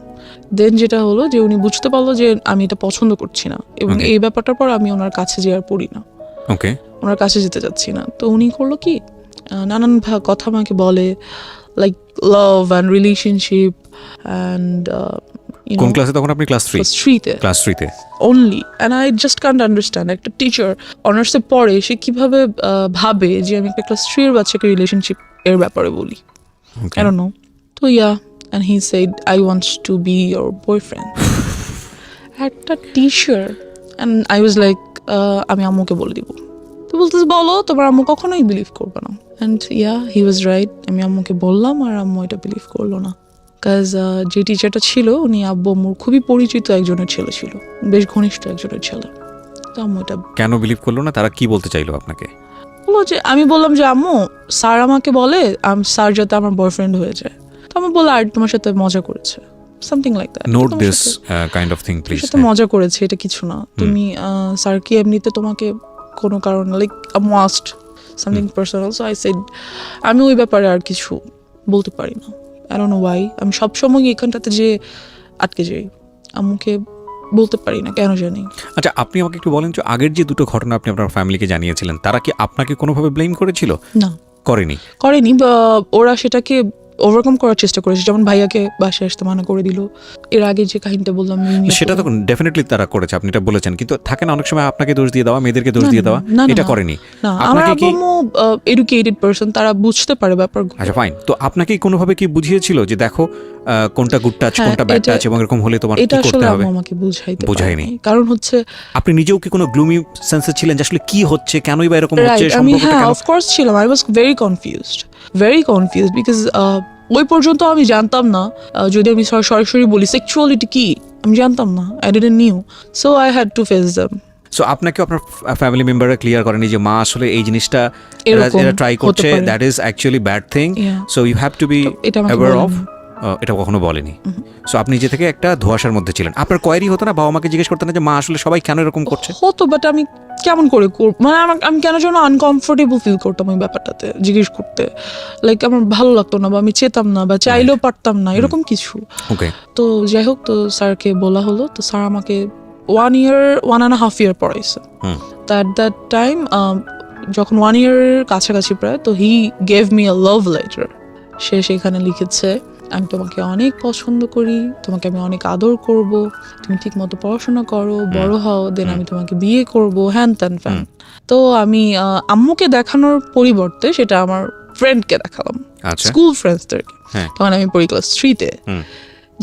দেন যেটা হলো যে উনি বুঝতে পারলো যে আমি এটা পছন্দ করছি না, এবং এই ব্যাপারটার পর আমি ওনার কাছে যে আর পড়ি না, ওকে, ওনার কাছে যেতে চাচ্ছি না। তো উনি করলো কি, নানান কথা আমাকে বলে, like love and relationship and কোন ক্লাসে তখন আপনি? ক্লাস 3-তে only, and I just can't understand একটা টিচার অনার্সে পড়ে সে কিভাবে ভাবে যে আমি একটা ক্লাস 3 এর বাচ্চাকে রিলেশনশিপ এর ব্যাপারে বলি। I don't know. তো and he said I want to be your boyfriend. একটা teacher, and I was like আমি আম্মুকে বলে দিব। তো বলতেছে বলো, তোমার আম্মু কখনোই বিলিভ করবে না। and he was right, আমি আম্মুকে বললাম আর আম্মু এটা বিলিভ করলো না। কাজ যে টিচারটা ছিল উনি আব্বু আম্মুর খুবই পরিচিত একজনের ছেলে ছিল, বেশ ঘনিষ্ঠ একজনের ছেলে। তো আম্মু এটা কেন বিলিভ করলো না? তারা কি বলতে চাইলো আপনাকে? বললো যে, আমি বললাম যে আম্মু স্যার আমাকে বলে স্যার যাতে আমার বয়ফ্রেন্ড হয়ে যায়। তো আমি বললাম আর তোমার সাথে মজা করেছে, something like that. Note this kind of thing please. সাথে মজা করেছে, এটা কিছু না। তুমি স্যার কি এমনিতে তোমাকে কোনো কারণ লাইক আম্মু asked something personal, so I said আমি ওই ব্যাপারে আর কিছু বলতে পারি না। I don't know why, আমি সবসময় এখানটাতে যে আটকে যাই, আম্মুকে বলতে পারি না কেন জানি। আচ্ছা, আপনি আমাকে একটু বলেন যে আগের যে দুটো ঘটনা আপনি আপনার ফ্যামিলিকে জানিয়েছিলেন, তারা কি আপনাকে কোনোভাবে ব্লেম করেছিল? না, করেনি। বা ওরা সেটাকে ওভারকাম করার চেষ্টা করেছে, যেমন ভাইয়াকে বাসায় আসতে মানা করে দিল। এর আগে যে কাহিনীটা বললাম সেটা তো ডেফিনেটলি তারা করেছে, আপনি এটা বলেছেন, কিন্তু থাকে না অনেক সময় আপনাকে দোষ দিয়ে দেওয়া, মেয়েদেরকে দোষ দিয়ে দেওয়া, এটা করেনি। না, আমার আম্মু এডুকেটেড পারসন, তারা বুঝতে পারে ব্যাপারগুলো। আচ্ছা ফাইন, তো আপনাকে কোনোভাবে কি বুঝিয়েছিল যে দেখো কোনটা গুড টাচ কোনটা ব্যাড টাচ, এবং এরকম হলে তোমার কি করতে হবে? এটা আমাকে বুঝায়নি। কারণ হচ্ছে আপনি নিজেও কি কোনো গ্লুমি সেন্সে ছিলেন যে আসলে কি হচ্ছে, কেনই বা এরকম হচ্ছে, সম্পর্কটা কেন? অফ কোর্স ছিলাম। I was very confused because ওই পর্যন্ত আমি জানতাম না, যদি আমি সরাসরি বলি সেক্সুয়ালিটি কি, আমি জানতাম না, I didn't new, so I had to face them. So আপনাকে আপনার ফ্যামিলি মেম্বাররা ক্লিয়ার করেনি যে মা আসলে এই জিনিসটা এরা ট্রাই করছে, that is actually bad thing, so you have to be aware of? এটা কখনো বলেনি। সো আপনি যে থেকে একটা ধোঁয়াশার মধ্যে ছিলেন, আপনার কোয়ারি হতো না, বাবা মাকে জিজ্ঞেস করতেন না যে মা আসলে সবাই কেন এরকম করছে? হতো, বাট আমি কেমন করে মানে আমি কেন যেন আনকমফোর্টেবল ফিল করতাম ওই ব্যাপারটাতে জিজ্ঞেস করতে, লাইক আমার ভালো লাগতো না, বা আমি চেতাম না, বা চাইলেও পারতাম না, এরকম কিছু। ওকে। তো যাই হোক, তো স্যারকে বলা হলো, তো স্যার আমাকে 1.5 year পড়াইছে। তো অ্যাট দ্যাট টাইম যখন 1 year কাছাকাছি প্রায়, তো he gave me a love letter. সে সেখানে লিখেছে, আমি তোমাকে অনেক পছন্দ করি, তোমাকে আমি অনেক আদর করব, তুমি ঠিক মতো পড়াশোনা করো, বড় হও, দেন আমি তোমাকে বিয়ে করব, হ্যান ত্যান ফ্যান। তো আমি আম্মুকে দেখানোর পরিবর্তে সেটা আমার ফ্রেন্ডকে দেখালাম, স্কুল ফ্রেন্ডসদেরকে। তখন আমি পড়ি ক্লাস 3-তে।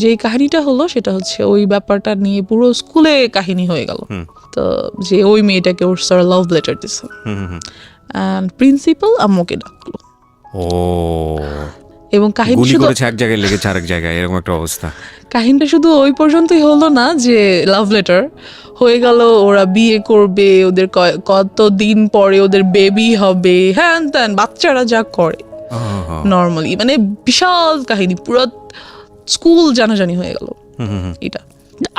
যে কাহিনীটা হলো সেটা হচ্ছে ওই ব্যাপারটা নিয়ে পুরো স্কুলে কাহিনী হয়ে গেল, তো যে ওই মেয়েটাকে ওর স্যার লাভ লেটার দিছে, অ্যান্ড প্রিন্সিপাল আম্মুকে ডাকলো। এবং কাহিনী শুধু এক জায়গায় লেগেছে আরেক জায়গায়, এরকম একটা অবস্থা। কাহিনীটা শুধু ওই পর্যন্তই হলো না যে লাভ লেটার হয়ে গেল, ওরা বিয়ে করবে, ওদের কতদিন পরে ওদের বেবি হবে, হ্যান ত্যান, বাচ্চারা যা করে নর্মালি, মানে বিশাল কাহিনী, পুরো স্কুল জানাজানি হয়ে গেল এটা।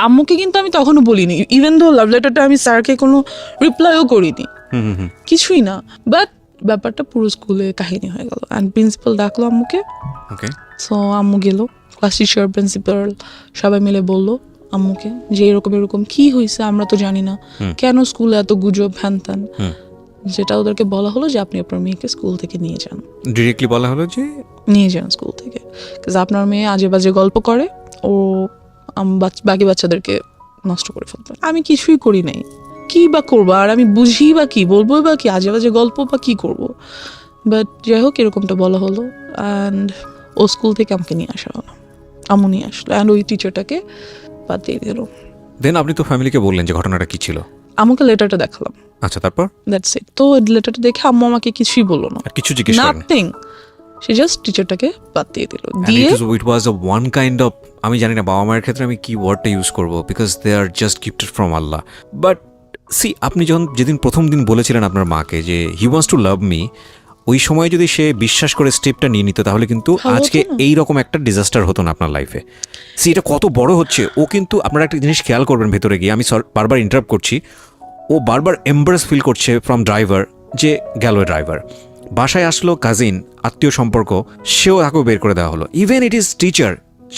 আম্মুকে কিন্তু আমি তখনও বলিনি, ইভেন দো লাভ লেটারটা আমি স্যারকে কোনো রিপ্লাইও করিনি, কিছুই না। বাট ব্যাপারটা পুরো স্কুলে কাহিনী হয়ে গেল অ্যান্ড প্রিন্সিপাল ডাকলো আম্মুকে। ওকে, সো আম্মু গেল, ক্লাস টিচার, প্রিন্সিপাল সবাই মিলে বললো আম্মুকে যে এরকম এরকম কি হয়েছে আমরা তো জানি না, কেন স্কুলে এত গুজব হ্যান ত্যান। যেটা ওদেরকে বলা হলো যে আপনি আপনার মেয়েকে স্কুল থেকে নিয়ে যান, ডিরেক্টলি বলা হলো যে নিয়ে যান স্কুল থেকে, বিকজ আপনার মেয়ে আজে বাজে গল্প করে, ও বাকি বাচ্চাদেরকে নষ্ট করে ফেলবে। আমি কিছুই করি নাই, কি বা করবো, আর আমি বুঝি বা কি বলবো বা কি, আজে বাজে গল্প বা কি করবো। বাট যাই হোক এরকমটা বলা হলো অ্যান্ড ও স্কুল থেকে আমাকে নিয়ে আসা হলো, আম্মু নিয়ে আসলো অ্যান্ড ওই টিচারটাকে বাদ দিয়ে দিল। দেন আপনি তো ফ্যামিলিকে বললেন যে ঘটনাটা কি ছিল? আমাকে লেটারটা দেখালাম, আচ্ছা, তারপর? That's it. তো লেটারটা দেখে আম্মু আমাকে কিছুই বললো না, আর কিছু জিজ্ঞেস করেন? নাথিং, সে জাস্ট টিচারটাকে বাদ দিয়ে দিল। দিয়ে ইট ওয়াজ আ ওয়ান কাইন্ড অফ, আমি জানি না বাবা মায়ের ক্ষেত্রে আমি কি ওয়ার্ডটা ইউজ করবো, because they are just gifted from Allah. But see, আপনি যেদিন প্রথম দিন বলেছিলেন আপনার মাকে যে he wants to love me, ওই সময় যদি সে বিশ্বাস করে স্টেপটা নিয়ে নিত তাহলে কিন্তু আজকে এই রকম একটা ডিজাস্টার হতো না আপনার লাইফে। সি, এটা কত বড় হচ্ছে। ও কিন্তু আপনারা একটা জিনিস খেয়াল করবেন ভেতরে গিয়ে, আমি বারবার ইন্টারাপ্ট করছি, ও বারবার এম্বারেস ফিল করছে ফ্রম ড্রাইভার, যে গেল ড্রাইভার, বাসায় আসলো কাজিন, আত্মীয় সম্পর্ক, সেও তাকেও বের করে দেওয়া হলো, ইভেন ইট ইজ টিচার,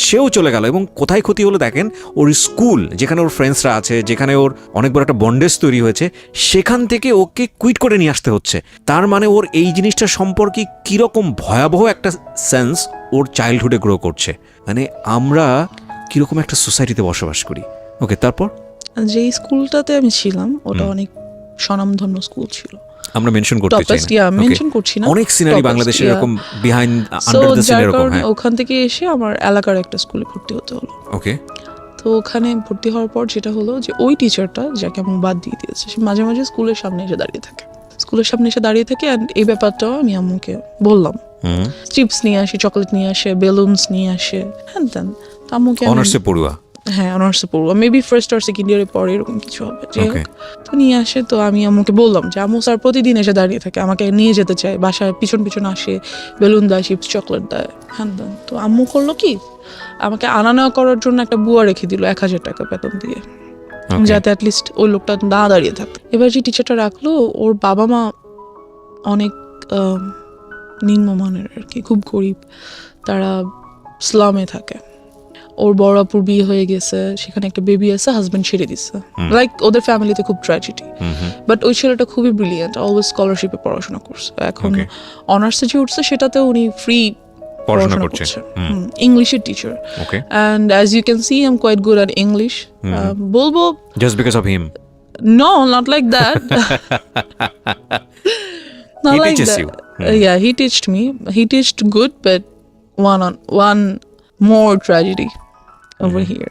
সেও চলে গেল। এবং কোথায় ক্ষতি হলো দেখেন, ওর স্কুল যেখানে ওর ফ্রেন্ডসরা আছে, যেখানে ওর অনেক বড় একটা বন্ডেজ তৈরি হয়েছে, সেখান থেকে ওকে কুইট করে নিয়ে আসতে হচ্ছে। তার মানে ওর এই জিনিসটা সম্পর্কে কীরকম ভয়াবহ একটা সেন্স ওর চাইল্ডহুডে গ্রো করছে। মানে আমরা কীরকম একটা সোসাইটিতে বসবাস করি। ওকে, তারপর? যে স্কুলটাতে আমি ছিলাম ওটা অনেক স্বনামধন্য স্কুল ছিল, আমরা মেনশন করতে চাই টপার্স, মেনশন করছি না, অনেক সিনারি বাংলাদেশে এরকম behind so under the scene যার এরকম। কারণে হ্যাঁ, ওখান থেকে এসে আমার এলাকার একটা স্কুলে ভর্তি হতে হলো। ওকে। তো ওখানে ভর্তি হওয়ার পর যেটা হলো যে ওই টিচারটা যাকে আমি বাদ দিয়ে দিয়েছে, সে মাঝে মাঝে স্কুলের সামনে এসে দাঁড়িয়ে থাকে, অ্যান্ড এই ব্যাপারটাও আমি আম্মুকে বললাম। চিপস নিয়ে আসি, চকলেট নিয়ে আসে, বেলুনস নিয়ে আসে, হ্যান ত্যান। আম্মুকে অনার্সে পড়ুয়া, হ্যাঁ অনার্সে পড়বো, মেবি ফার্স্ট আর সেকেন্ড ইয়ারে পরে এরকম কিছু হবে। যাই হোক, তো নিয়ে আসে, তো আমি আম্মুকে বললাম যে আম্মু স্যার প্রতিদিন এসে দাঁড়িয়ে থাকে, আমাকে নিয়ে যেতে চায়, বাসায় পিছন পিছন আসে, বেলুন দেয়, চিপস চকলেট দেয়, হ্যান দেন। তো আম্মু করলো কি, আমাকে আনা নেওয়া করার জন্য একটা বুয়া রেখে দিল 1000 টাকা বেতন দিয়ে, যাতে অ্যাটলিস্ট ওই লোকটা না দাঁড়িয়ে থাকতো। এবার যে টিচারটা রাখলো, ওর বাবা মা অনেক নিম্নমানের আর কি, খুব গরিব, তারা স্লামে থাকে। ওর বড় আপুর বিয়ে হয়ে গেছে, সেখানে একটা বেবি আছে, হাজবেন্ড ছেড়ে দিচ্ছে, লাইক ওদের ফ্যামিলিতে খুব ট্র্যাজেডি। বাট ওই ছেলেটা খুবই ব্রিলিয়েন্ট, অলওয়েজ স্কলারশিপে পড়াশোনা করছে, এখন অনার্সে যে উঠছে সেটাতে উনি ফ্রি পড়াশোনা করছে, ইংলিশের teacher. And as you can see I am quite good at English. বলবো just because of him? No, not like that, not like that. Yeah, he teached me. He teached good, but one more tragedy over here.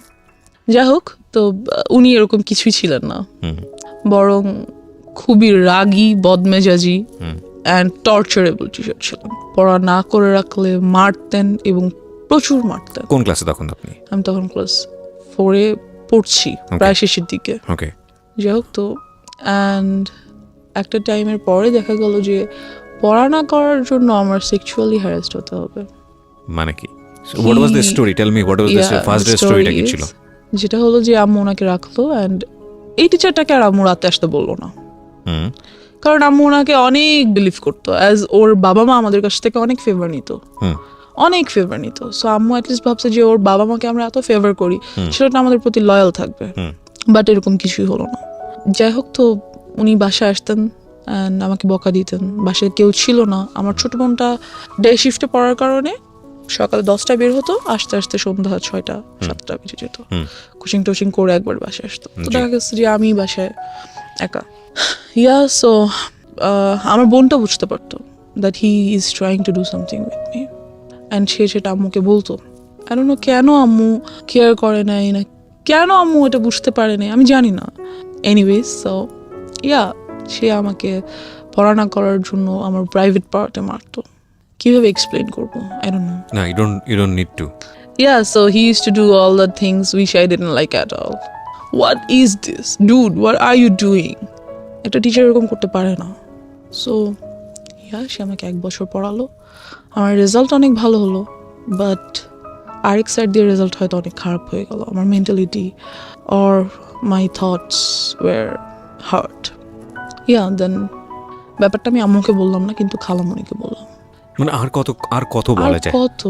যাই হোক, তো উনি এরকম কিছুই ছিলেন না, বরং খুবই রাগী, বদমেজাজি অ্যান্ড টর্চারেবল টিচার ছিলেন। পড়া না করে রাখলে মারতেন, এবং প্রচুর মারতেন। কোন ক্লাসে তখন আপনি? আমি তখন ক্লাস 4-এ পড়ছি, প্রায় শেষের দিকে। ওকে। যাই হোক, তো অ্যান্ড একটা টাইমের পরে দেখা গেল যে পড়া না করার জন্য আমার সেক্সুয়ালি হ্যারাসড হতে হবে। মানে কি? What was the story? Tell me, what was the first day story? কি ছিল? যেটা হলো যে আম্মু ওনাকে রাখলো, অ্যান্ড এই টিচারটাকে আর আম্মু রাতে আসতে বললো না, কারণ আম্মু ওনাকে অনেক বিলিভ করতো, অ্যাজ ওর বাবা মা আমাদের কাছ থেকে অনেক ফেভার নিত, অনেক ফেভার নিত। সো আম্মু অ্যাটলিস্ট ভাবছে যে ওর বাবা মাকে আমরা এত ফেভার করি, সেটা আমাদের প্রতি লয়াল থাকবে। বাট এরকম কিছুই হলো না। যাই হোক, তো উনি বাসায় আসতেন অ্যান্ড আমাকে বকা দিতেন, বাসায় কেউ ছিল না। আমার ছোট বোনটা ডে শিফটে পড়ার কারণে সকালে 10টায় বের হতো, আস্তে আস্তে সন্ধ্যা 6টা-7টা বেজে যেত, কোচিং টোচিং করে একবার বাসায় আসতো। তো দেখা গেছে যে আমি বাসায় একা। সো আমার বোনটা বুঝতে পারতো that he is trying to do something with me, and সে সেটা আম্মুকে বলতো। আই ডোন্ট নো কেন আম্মু কেয়ার করে নাই, না কেন আম্মু এটা বুঝতে পারে নাই, আমি জানি না। এনিওয়েজ, সো সে আমাকে পড়া না করার জন্য আমার প্রাইভেট পার্টে মারতো। কিভাবে এক্সপ্লেইন করবো, আই ডোন্ট নো। না, you don't need to. So he used to do all the things which I didn't like at all. What is this? Dude, what are you doing? একটা teacher এরকম করতে পারে না। So সে আমাকে 1 বছর পড়ালো, আমার result অনেক ভালো হলো, বাট আরেক সাইড দিয়ে রেজাল্ট হয়তো অনেক খারাপ হয়ে গেল। আমার mentality or my thoughts were hurt. Then ব্যাপারটা আমি আম্মুকে বললাম না, কিন্তু খালামণিকে বললাম। মানে আর কত বলা যায়? কত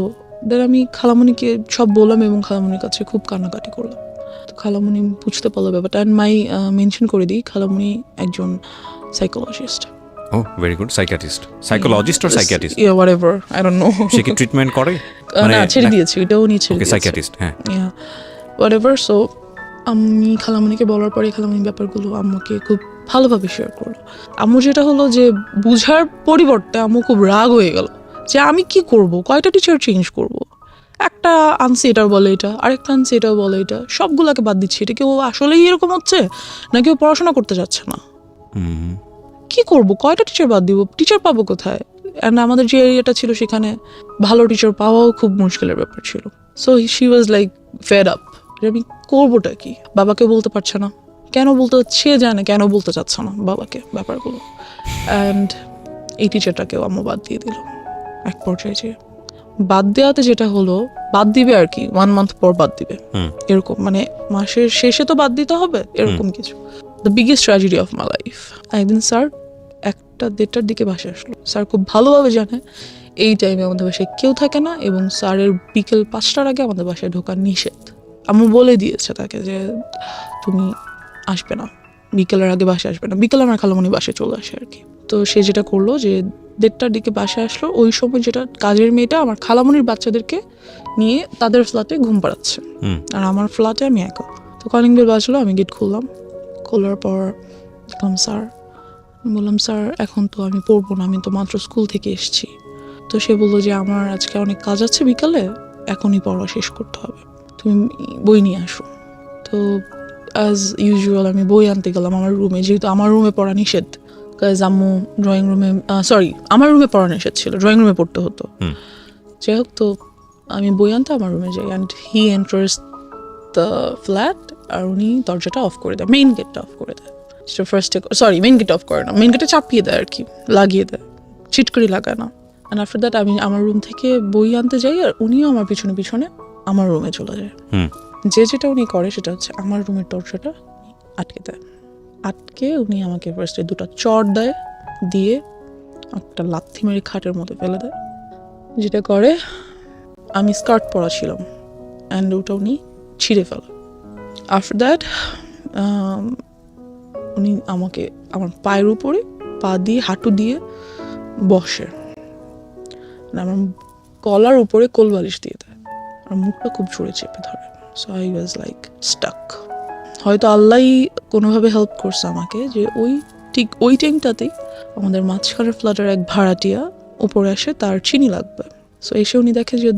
দেন আমি খালামণিকে সব বললাম এবং খালামণির কাছে খুব কান্নাকাটি করলাম। তো খালামণি বুঝতে পারলো ব্যাপারটা। অ্যান্ড মেনশন করে দিই, খালামণি একজন psychologist. Oh very good. Psychologist or psychiatrist? Yeah, whatever, I don't know. সে কি ট্রিটমেন্ট করে? না, ছেড়ে দিয়েছি, এটাও নিয়ে ছেড়ে ওকে, দিয়েছি। সাইকিয়াট্রিস্ট, হ্যাঁ। Yeah, whatever. So আমি খালামণিকে বলার পরে খালামণি ব্যাপারগুলো আম্মুকে খুব ভালোভাবে শেয়ার করলো। আম্মু যেটা হলো যে বুঝার পরিবর্তে আম্মু খুব রাগ হয়ে গেল যে আমি কি করব, কয়টা টিচার চেঞ্জ করব, একটা আনছি এটাও বলে এটা, আরেকটা আনছি এটাও বলে এটা, সবগুলোকে বাদ দিচ্ছি। এটা কেউ আসলেই এরকম হচ্ছে না কেউ পড়াশোনা করতে যাচ্ছে না? কি করব, কয়টা টিচার বাদ দিব, টিচার পাবো কোথায়? অ্যান্ড আমাদের যে এরিয়াটা ছিল সেখানে ভালো টিচার পাওয়াও খুব মুশকিলের ব্যাপার ছিল। So she was like fed up, আমি করবোটা কি? বাবাকে বলতে পারছে না, কেন বলতে, সে জানে কেন বলতে চাচ্ছে না বাবাকে ব্যাপারগুলো। অ্যান্ড এই টিচারটাকেও আম্মু বাদ দিয়ে দিল এক পর্যায়ে। যে বাদ দেওয়াতে যেটা হলো, বাদ দিবে আর কি 1 month পর বাদ দিবে, এরকম মানে মাসের শেষে তো বাদ দিতে হবে, এরকম কিছু। The biggest tragedy of my life. একদিন স্যার 1টা-1:30টার দিকে বাসায় আসলো। স্যার খুব ভালোভাবে জানে এই টাইমে আমাদের বাসায় কেউ থাকে না এবং স্যারের বিকেল 5টার আগে আমাদের বাসায় ঢোকার নিষেধ। আম্মু বলে দিয়েছে তাকে যে তুমি আসবে না, বিকেলের আগে বাসায় আসবে না। বিকেলে আমার খালামণি বাসায় চলে আসে আর কি। তো সে যেটা করলো যে 1:30টার দিকে বাসায় আসলো। ওই সময় যেটা কাজের মেয়েটা আমার খালামণির বাচ্চাদেরকে নিয়ে তাদের ফ্ল্যাটে ঘুম পাড়াচ্ছে, আর আমার ফ্ল্যাটে আমি একা। তো কলিং বেল বাজলো, আমি গেট খুললাম। খোলার পর দেখলাম স্যার। বললাম স্যার এখন তো আমি পড়বো না, আমি তো মাত্র স্কুল থেকে এসেছি। তো সে বললো যে আমার আজকে অনেক কাজ আছে বিকালে, এখনই পড়া শেষ করতে হবে, তুমি বই নিয়ে আসো। তো অ্যাজ ইউজুয়াল আমি বই আনতে গেলাম আমার রুমে, যেহেতু আমার রুমে পড়া নিষেধ। কাজ আম্মু ড্রয়িং রুমে, আমার রুমে পড়া নিষেধ ছিল, ড্রয়িং রুমে পড়তে হতো। যাই হোক, তো আমি বই আনতে আমার রুমে যাই। And he enters the flat, আর উনি দরজাটা অফ করে দেয়, মেইন গেটটা অফ করে দেয়। মেইন গেট অফ করে না, মেইন গেটে চাপিয়ে দেয় আর কি, লাগিয়ে দেয়, চিটকরি লাগায় না। অ্যান্ড আফটার দ্যাট আমি আমার রুম থেকে বই আনতে যাই, আর উনিও আমার পিছনে পিছনে আমার রুমে চলে যায়। যেটা উনি করে সেটা হচ্ছে আমার রুমের দরজাটা আটকে দেয়। আটকে উনি আমাকে ফার্স্টে 2টা চড় দেয়, দিয়ে একটা লাথি মেরে খাটের মধ্যে ফেলে দেয়। যেটা করে, আমি স্কার্ট পরা ছিলাম অ্যান্ড ওটা উনি ছিঁড়ে ফেলে। আফটার দ্যাট উনি আমাকে আমার পায়ের উপরে পা দিয়ে, হাঁটু দিয়ে বসে, আমার গলার উপরে কোলবালিশ দিয়ে দেয়, আর মুখটা খুব জোরে চেপে ধরে। So I was like stuck. হয়তো আল্লাহই কোনোভাবে হেল্প করছে আমাকে, যে ঠিক ওই টাইমটাতেই আমাদের মাঝখানের ফ্ল্যাটের এক ভাড়াটিয়া উপরে আসে, তার চিনি লাগবে। সো এসে উনি দেখে যে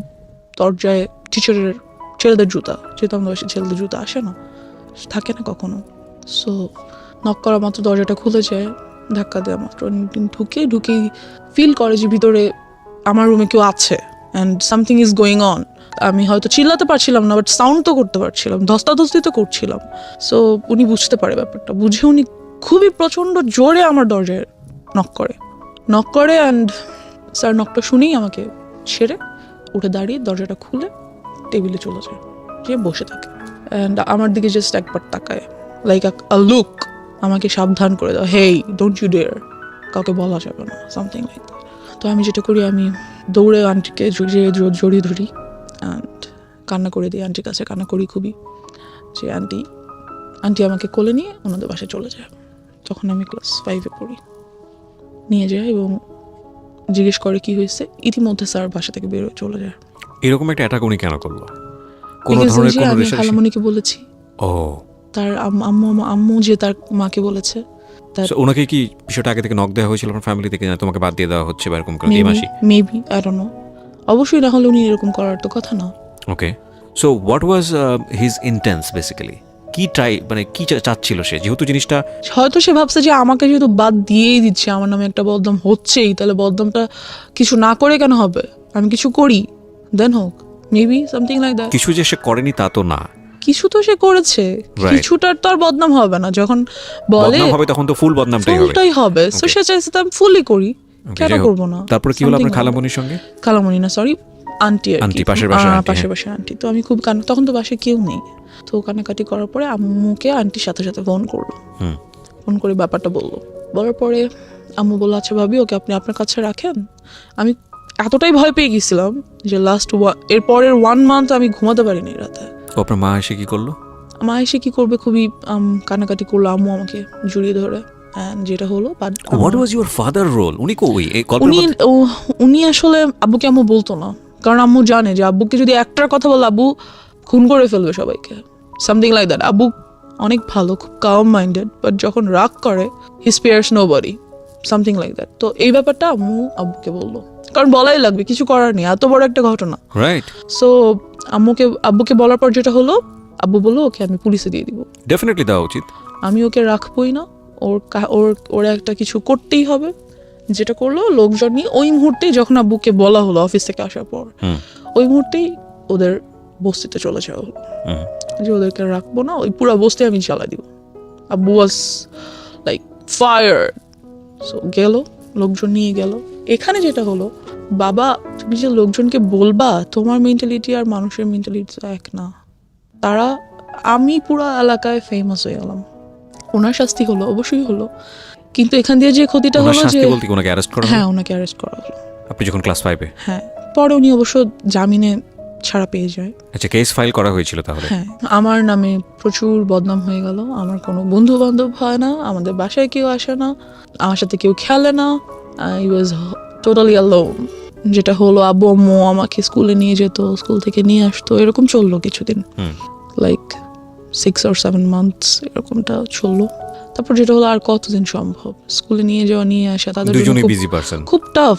দরজায় টিচারের ছেলেদের জুতা, যেহেতু আমাদের বাসায় ছেলেদের জুতা আসে না, থাকে না কখনো। সো নক করা মাত্র দরজাটা খুলে যায়, ধাক্কা দেওয়া মাত্র ঢুকেই ফিল করে যে ভিতরে আমার রুমে কেউ আছে and something is going on. আমি হয়তো চিল্লাতে পারছিলাম না, বাট সাউন্ড তো করতে পারছিলাম, ধস্তাধস্তি তো করছিলাম। সো উনি বুঝতে পারে ব্যাপারটা, বুঝে উনি খুবই প্রচণ্ড জোরে আমার দরজায় নক করে অ্যান্ড স্যার নকটা শুনেই আমাকে ছেড়ে উঠে দাঁড়িয়ে দরজাটা খুলে টেবিলে চলে যায়, যে বসে থাকে। অ্যান্ড আমার দিকে জাস্ট একবার তাকায়, লাইক আ লুক, আমাকে সাবধান করে দাও, হেই ডোন্ট ইউ ডেয়ার, কাউকে বলা যাবে না, সামথিং লাইক দ্যাট। তো আমি যেটা করি, আমি দৌড়ে আন্টিকে জড়িয়ে ধরি অ্যান্ড কান্না করে দিই, আন্টির কাছে কান্না করি খুবই, যে আন্টি আমাকে কোলে নিয়ে ওনাদের বাসায় চলে যায়। তখন আমি ক্লাস 5-এ পড়ি। নিয়ে যায় এবং জিজ্ঞেস করে কি হয়েছে। ইতিমধ্যে স্যার বাসা থেকে বেরোয় চলে যায়। এরকম একটা অ্যাটাক উনি কেন করলো? কোনো ধরনের কোনো আমি খালামণিকে বলেছি, ও তার আম্মু যে তার মাকে বলেছে। ওনাকে কি বিষয়টা আগে থেকে নক দেওয়া হয়েছিল আপনার ফ্যামিলি থেকে, না তোমাকে বাদ দিয়ে দেওয়া হচ্ছে বা এরকম করে এই মাসি? মেবি, আই ডোন্ট নো, অবশ্যই না হলে উনি এরকম করার তো কথা না। Okay, so what was his intents basically? কি মানে কি চাচ্ছিল সে? যেহেতু জিনিসটা হয়তো সে ভাবছে যে আমাকে যেহেতু বাদ দিয়েই দিচ্ছে, আমার নামে একটা বদনাম হচ্ছেই, তাহলে বদনামটা কিছু না করে কেন হবে, আমি কিছু করি দেন হোক, মেবি সামথিং লাইক দ্যাট। কিছু যে সে করেনি তা তো না, কিছু তো সে করেছে, কিছুটার তো আর বদনাম হবে না। যখন বলে হবে তখন তো ফুল বদনামটাই হবে। সো সে চাইছে তো আমি ফুলই করি, কেন করবো না। তারপর কি হলো আপনার খালামণির সঙ্গে? খালামণি না, সরি, আন্টি পাশের বাসায় আন্টি। তো আমি খুব তখন তো বাসায় কেউ নেই। তো কান্নাকাটি করার পরে আম্মুকে আন্টির সাথে সাথে ফোন করলো, ফোন করে ব্যাপারটা বললো। বলার পরে আম্মু বললো আচ্ছা ভাবি ওকে আপনি আপনার কাছে রাখেন। আমি এতটাই ভয় পেয়ে গেছিলাম যে এর পরের 1 মান্থ আমি ঘুমাতে পারিনি রাতে। ও আপনার মা এসে কি করলো? মা এসে কি করবে, খুবই কান্নাকাটি করলো, আম্মু আমাকে জড়িয়ে ধরে। যেটা হলো what was your father role? উনি কই এই গল্পের উনি মধ্যে? উনি আসলে আব্বুকে আম্মু বলতো না, কারণ আম্মু জানে যে আব্বুকে যদি একটার কথা বলে আব্বু খুন করে ফেলবে সবাইকে, সামথিং লাইক দ্যাট। আব্বু অনেক ভালো, খুব কাম মাইন্ডেড, বাট যখন রাগ করে হি spares nobody, something like that. তো এই ব্যাপারটা আম্মু আব্বুকে বললো, কারণ বলাই লাগবে, কিছু করার নেই, এত বড় একটা ঘটনা। রাইট। সো আব্বুকে বলার পর যেটা হলো, আব্বু বললো ওকে আমি পুলিশে দিয়ে দিব। ডেফিনেটলি দেওয়া উচিত। আমি ওকে রাখবোই না, ওর একটা কিছু করতেই হবে। যেটা করলো, লোকজন নিয়ে ওই মুহূর্তেই, যখন আব্বুকে বলা হলো অফিস থেকে আসার পর, ওই মুহূর্তেই ওদের বস্তিতে চলে যাওয়া হলো, যে ওদেরকে রাখবো না, ওই পুরো বস্তি আমি জ্বালা দিব। আব্বু ওয়াজ লাইক ফায়ার। সো গেল, লোকজন নিয়ে গেল। এখানে যেটা হলো, বাবা তুমি যে লোকজনকে বলবা, তোমার মেন্টালিটি আর মানুষের মেন্টালিটি এক না। আমি পুরো এলাকায় ফেমাস হয়ে গেলাম। ওনার শাস্তি হলো, অবশ্যই হলো, কিন্তু এখান দিয়ে যে ক্ষতিটা হলো যে ওনাকে অ্যারেস্ট করা? হ্যাঁ, ওনাকে অ্যারেস্ট করা হলো। আপনি যখন ক্লাস 5-এ? হ্যাঁ, পরে উনি অবশ্য জামিনে ছাড়া পেয়ে যায়। আচ্ছা, কেস ফাইল করা হয়েছিল তাহলে? হ্যাঁ, আমার নামে প্রচুর বদনাম হয়ে গেল। আমার কোনো বন্ধু বান্ধব হয় না, আমাদের বাসায় কেউ আসে না, আমার সাথে কেউ খেলে না। I was totally alone. যেটা হলো, আব্বু আম্মু আমাকে স্কুলে নিয়ে যেত, স্কুল থেকে নিয়ে আসতো, এরকম চললো কিছুদিন, লাইক 6 or 7 months এরকমটা চললো। তারপর যেটা হলো, আর কতদিন সম্ভব স্কুলে নিয়ে যাওয়া, নিয়ে আসা, তাদের দুজনেই বিজি পারসন, খুব টাফ।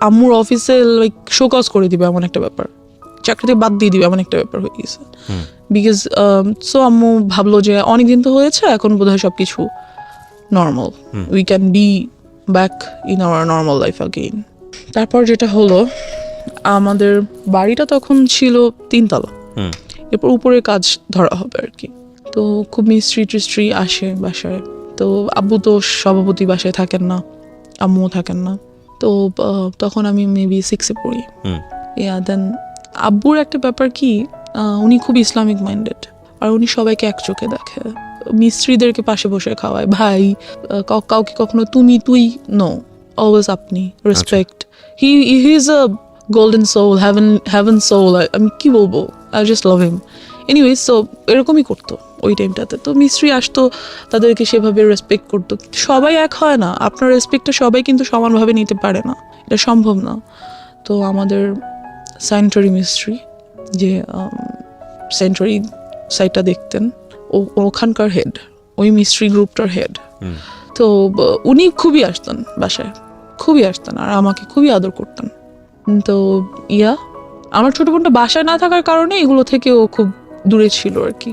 আম্মুর অফিসে লাইক শোকজ করে দিবে এমন একটা ব্যাপার, চাকরিতে বাদ দিয়ে দিবে এমন একটা ব্যাপার হয়ে গেছে। বিকজ সো আম্মু ভাবলো যে অনেকদিন তো হয়েছে, এখন বোধহয় সবকিছু normal, we can be back in our normal life again. তারপর যেটা হলো, আমাদের বাড়িটা তখন ছিল 3 তলা, এরপর উপরে কাজ ধরা হবে আর কি। তো খুব মিস্ত্রি আসে বাসায়। তো আব্বু তো সভাপতি বাসায় থাকেন না, আম্মুও থাকেন না। তো তখন আমি মেবি 6-এ পড়ি। দেন আব্বুর একটা ব্যাপার কি, উনি খুব ইসলামিক মাইন্ডেড, আর উনি সবাইকে এক চোখে দেখে। মিস্ত্রিদেরকে পাশে বসে খাওয়ায়, ভাই, কাউকে কখনো তুই নো, অলওয়েজ আপনি, respect. He is a golden soul, heaven soul. আমি কি বলবো, I just love him. Anyway, so এরকমই করতো ওই টাইমটাতে। তো মিস্ত্রি আসতো, তাদেরকে সেভাবে রেসপেক্ট করতো। সবাই এক হয় না, আপনার রেসপেক্টটা সবাই কিন্তু সমানভাবে নিতে পারে না, এটা সম্ভব না। তো আমাদের স্যানিটারি মিস্ত্রি, যে স্যানিটারি সাইটটা দেখতেন, ওখানকার হেড, ওই মিস্ত্রি গ্রুপটার হেড। তো উনি খুবই আসতেন বাসায়, খুবই আসতেন, আর আমাকে খুবই আদর করতেন। তো আমার ছোট বোনটা বাসায় না থাকার কারণে এগুলো থেকে ও খুব দূরে ছিল আর কি।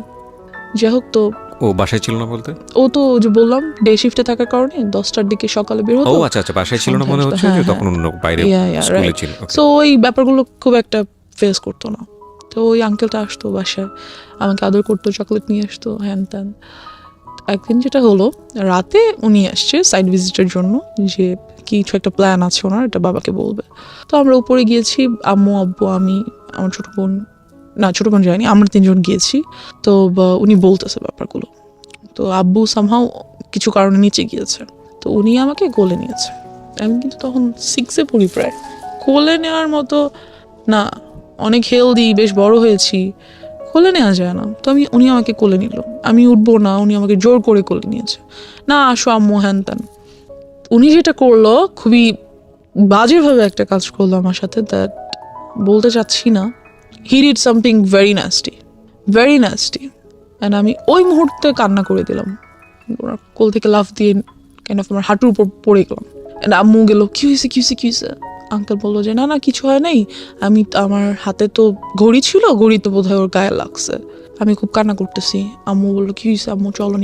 যাই হোক, তো ও বাসায় ছিল না বলতে? ও তো যে বললাম ডে শিফটে থাকার কারণে 10টার দিকে সকালে বের হতো। ও আচ্ছা, বাসায় ছিল না মনে হচ্ছে, যে তখন অন্য বাইরে স্কুলে ছিল। সো ওই ব্যাপারগুলো খুব একটা ফেস করতো না। তো ওই আঙ্কেলটা আসতো বাসায়, আমাকে আদর করতো, চকলেট নিয়ে আসতো, হ্যান ত্যান। একদিন যেটা হলো, রাতে উনি আসছে সাইড ভিজিটের জন্য, যে কিছু একটা প্ল্যান আছে ওনার, এটা বাবাকে বলবে। তো আমরা উপরে গিয়েছি, আম্মু, আব্বু, আমি, আমার ছোট বোন যায়নি, আমরা 3 জন গিয়েছি। তো উনি বলতেছে ব্যাপারগুলো। তো আব্বু সামহাও কিছু কারণে নিচে গিয়েছে, তো উনি আমাকে কোলে নিয়েছে। আমি কিন্তু তখন 6-এ পড়ি প্রায়। কোলে নেওয়ার মতো না, অনেক হেলদি, বেশ বড় হয়েছি, কোলে নেওয়া যায় না। তো উনি আমাকে কোলে নিল, আমি উঠবো না, উনি আমাকে জোর করে কোলে নিয়েছে, না আসো আম্মু, হ্যান ত্যান। উনি যেটা করলো, খুবই বাজেভাবে একটা কাজ করলো আমার সাথে, দ্যাট বলতে চাচ্ছি না। He did something very nasty, very nasty. And আমি ওই মুহূর্তে কান্না করে দিলাম, ওনার কোল থেকে লাফ দিয়ে কেন আমার হাঁটুর উপর পড়ে গেলাম। অ্যান্ড আম্মু গেল, কি হয়েছে? আঙ্কেল বললো যে না কিছু হয় নাই, আমার হাতে তো ঘড়ি ছিল, ঘড়ি তো বোধহয় ওর গায়ে লাগছে। আমি খুব কান্না করতেছি। আম্মু বললো, কি হয়েছে আম্মু, চলো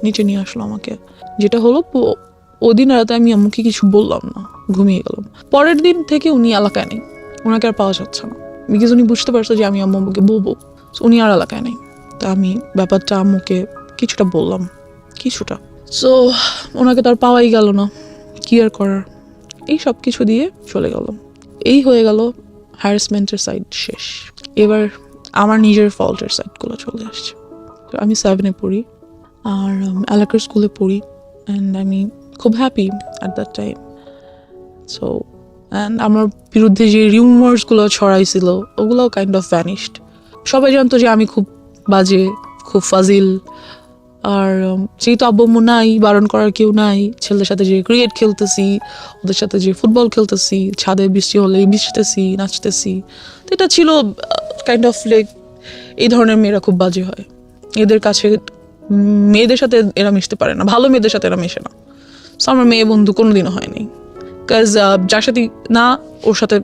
নিচে নিয়ে আসলো আমাকে। যেটা হলো, ওদিন রাতে আমি আম্মুকে কিছু বললাম না, ঘুমিয়ে গেলাম। পরের দিন থেকে উনি এলাকায় নেই, ওনাকে আর পাওয়া যাচ্ছে না, বিকজ উনি বুঝতে পারছে যে আমি আম্মুকে বলবো, উনি আর এলাকায় নেই। তা আমি ব্যাপারটা আম্মুকে কিছুটা বললাম, সো ওনাকে তো আর পাওয়াই গেল না, কি আর করার। এই সব কিছু দিয়ে চলে গেল, এই হয়ে গেল হ্যারাসমেন্টের সাইড শেষ। এবার আমার নিজের ফল্টের সাইডগুলো চলে আসছে। তো আমি 7-এ পড়ি, আর এলাকার স্কুলে পড়ি, অ্যান্ড আমি খুব happy at that time. So and আমার বিরুদ্ধে যে রিউমার্সগুলো ছড়াইছিল ওগুলোও কাইন্ড অফ ভ্যানিশড। সবাই জানতো যে আমি খুব বাজে, খুব ফাজিল। আর যেহেতু আব্বু নাই, বারণ করার কেউ নাই, ছেলেদের সাথে যে ক্রিকেট খেলতেছি, ওদের সাথে যে ফুটবল খেলতেছি, ছাদে বৃষ্টি হলে ভিজতেছি, নাচতেছি, তো এটা ছিল কাইন্ড অফ লাইক এই ধরনের মেয়েরা খুব বাজে হয়, এদের কাছে মেয়েদের সাথে এরা মিশতে পারে না, ভালো মেয়েদের সাথে এরা মেশে না। সো আমার মেয়ে বন্ধু কোনোদিনও হয়নি, কাজ যার সাথে না ওর সাথে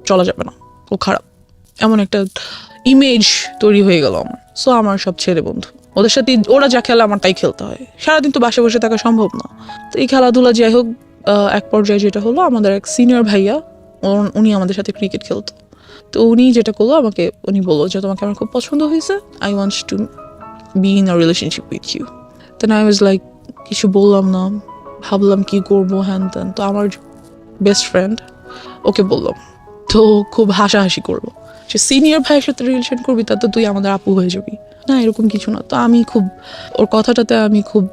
চলা যাবে না, ও খারাপ, এমন একটা ইমেজ তৈরি হয়ে গেল আমার। সো আমার সব ছেলে বন্ধু, ওদের সাথে ওরা যা খেলে আমার তাই খেলতে হয়, সারাদিন তো বাসে বসে থাকা সম্ভব না। তো এই খেলাধুলা যাই হোক, এক পর্যায়ে যেটা হলো, আমাদের এক সিনিয়র ভাইয়া উনি আমাদের সাথে ক্রিকেট খেলতো, তো উনি যেটা করলো আমাকে, উনি বললো যে তোমাকে আমার খুব পছন্দ হয়েছে, I want to be in a relationship with you. Then I was like, কিছু বললাম না, ভাবলাম কি করবো হ্যান ত্যান। তো আমার বেস্ট ফ্রেন্ড ওকে বললাম, তো খুব হাসাহাসি করলো, সে সিনিয়র ভাইয়ের সাথে রিলেশন করবি তাতে তুই আমাদের আপু হয়ে যাবি, না এরকম কিছু না। তো আমি খুব ওর কথাটাতে আমি খুব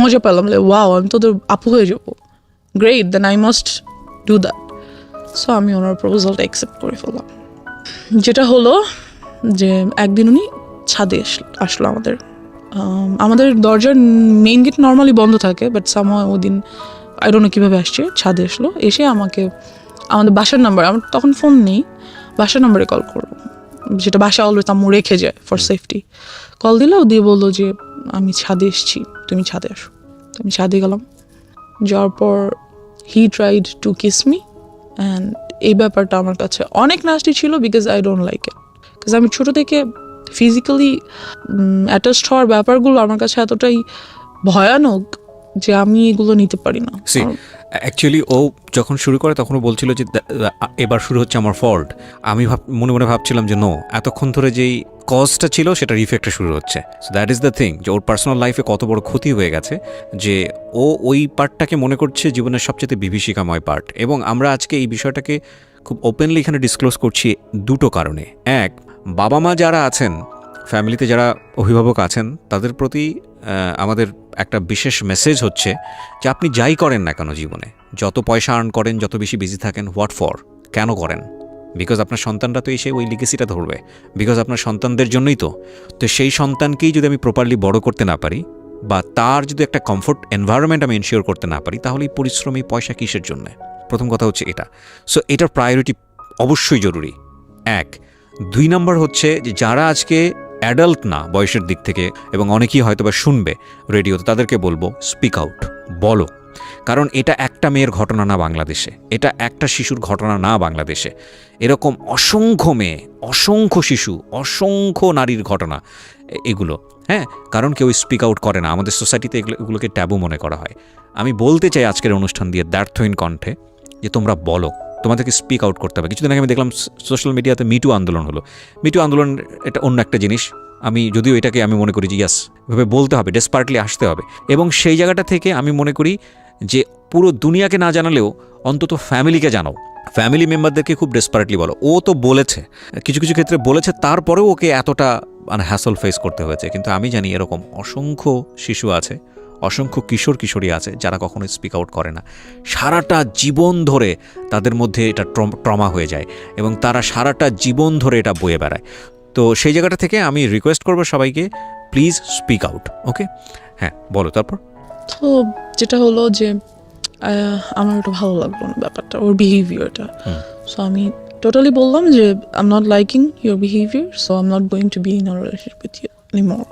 মজা পেলাম, ওয়াও আমি তোদের আপু হয়ে যাবো, great, then I must do that. So আমি ওনার প্রপোজালটা অ্যাকসেপ্ট করে ফেললাম। যেটা হলো যে একদিন উনি ছাদে আসলো আমাদের দরজার মেইন গেট নর্মালি বন্ধ থাকে, বাট সামহাও ওই দিন আই ডোন্ট নো কীভাবে আসছে, ছাদে আসলো, এসে আমাকে আমাদের বাসার নাম্বার, আমার তখন ফোন নেই, বাসার নাম্বারে কল করলো, যেটা বাসা অলওয়েজ আম্মু রেখে যায় ফর সেফটি। কল দিল, দিয়ে বললো যে আমি ছাদে এসেছি, তুমি ছাদে আসো। তো আমি ছাদে গেলাম, যাওয়ার পর he tried to kiss me, and এই ব্যাপারটা আমার কাছে অনেক নাস্টি ছিল, because I don't like it. Because আমি ছোটো থেকে ফিজিক্যালি অ্যাটাচড হওয়ার ব্যাপারগুলো আমার কাছে এতটাই ভয়ানক যে আমি এগুলো নিতে পারি না। অ্যাকচুয়ালি ও যখন শুরু করে তখনও বলছিল যে এবার শুরু হচ্ছে আমার ফল্ট। আমি মনে মনে ভাবছিলাম যে নো, এতক্ষণ ধরে যেই কজটা ছিল সেটার ইফেক্টটা শুরু হচ্ছে। So that is the thing, যে ওর পার্সোনাল লাইফে কত বড় ক্ষতি হয়ে গেছে যে ও ওই পার্টটাকে মনে করছে জীবনের সবচেয়ে বিভীষিকাময় পার্ট। এবং আমরা আজকে এই বিষয়টাকে খুব ওপেনলি এখানে ডিসক্লোজ করছি দুটো কারণে। এক, বাবা মা যারা আছেন, ফ্যামিলিতে যারা অভিভাবক আছেন, তাদের প্রতি আমাদের একটা বিশেষ মেসেজ হচ্ছে যে আপনি যাই করেন না কেন জীবনে, যত পয়সা আর্ন করেন, যত বেশি বিজি থাকেন, হোয়াট ফর, কেন করেন? বিকজ আপনার সন্তানরা তো এসে ওই লিগেসিটা ধরবে, বিকজ আপনার সন্তানদের জন্যই তো সেই সন্তানকেই যদি আমি প্রপারলি বড় করতে না পারি, বা তার যদি একটা কমফোর্ট এনভায়রনমেন্ট আমি এনশিওর করতে না পারি, তাহলে এই পরিশ্রম, এই পয়সা কিসের জন্য? প্রথম কথা হচ্ছে এটা। সো এটার প্রায়োরিটি অবশ্যই জরুরি, এক। দুই নম্বর হচ্ছে যে যারা আজকে অ্যাডাল্ট না বয়সের দিক থেকে, এবং অনেকেই হয়তো বা শুনবে রেডিওতে, তাদেরকে বলবো স্পিক আউট, বলো। কারণ এটা একটা মেয়ের ঘটনা না বাংলাদেশে, এটা একটা শিশুর ঘটনা না বাংলাদেশে, এরকম অসংখ্য মেয়ে, অসংখ্য শিশু, অসংখ্য নারীর ঘটনা এগুলো। হ্যাঁ, কারণ কেউ স্পিক আউট করে না, আমাদের সোসাইটিতে এগুলোকে ট্যাবু মনে করা হয়। আমি বলতে চাই আজকের অনুষ্ঠান দিয়ে দ্ব্যর্থহীন কণ্ঠে যে তোমরা বলো, তোমাদেরকে স্পিক আউট করতে হবে। কিছুদিন আগে আমি দেখলাম সোশ্যাল মিডিয়াতে মিটু আন্দোলন হলো। মিটু আন্দোলন এটা অন্য একটা জিনিস, আমি যদিও এটাকে আমি মনে করি যে ইয়াস, এভাবে বলতে হবে, ডেসপার্টলি আসতে হবে। এবং সেই জায়গাটা থেকে আমি মনে করি যে পুরো দুনিয়াকে না জানালেও অন্তত ফ্যামিলিকে জানাও, ফ্যামিলি মেম্বারদেরকে খুব ডেসপারেটলি বলো। ও তো বলেছে, কিছু কিছু ক্ষেত্রে বলেছে, তারপরেও ওকে এতটা হ্যাসল ফেস করতে হয়েছে। কিন্তু আমি জানি এরকম অসংখ্য শিশু আছে, অসংখ্য কিশোর কিশোরী আছে যারা কখনো স্পিক আউট করে না, সারাটা জীবন ধরে তাদের মধ্যে এটা ট্রমা হয়ে যায় এবং তারা সারাটা জীবন ধরে এটা বয়ে বেড়ায়। তো সেই জায়গাটা থেকে আমি রিকোয়েস্ট করবো সবাইকে, প্লিজ স্পিক আউট। ওকে, হ্যাঁ বলো তারপর। তো যেটা হলো যে আমার ওটা ভালো লাগলো না ব্যাপারটা, ওর বিহেভিয়ারটা। সো আমি টোটালি বললাম যে I am not liking your behaviour, so I am not going to be in a relationship with you anymore.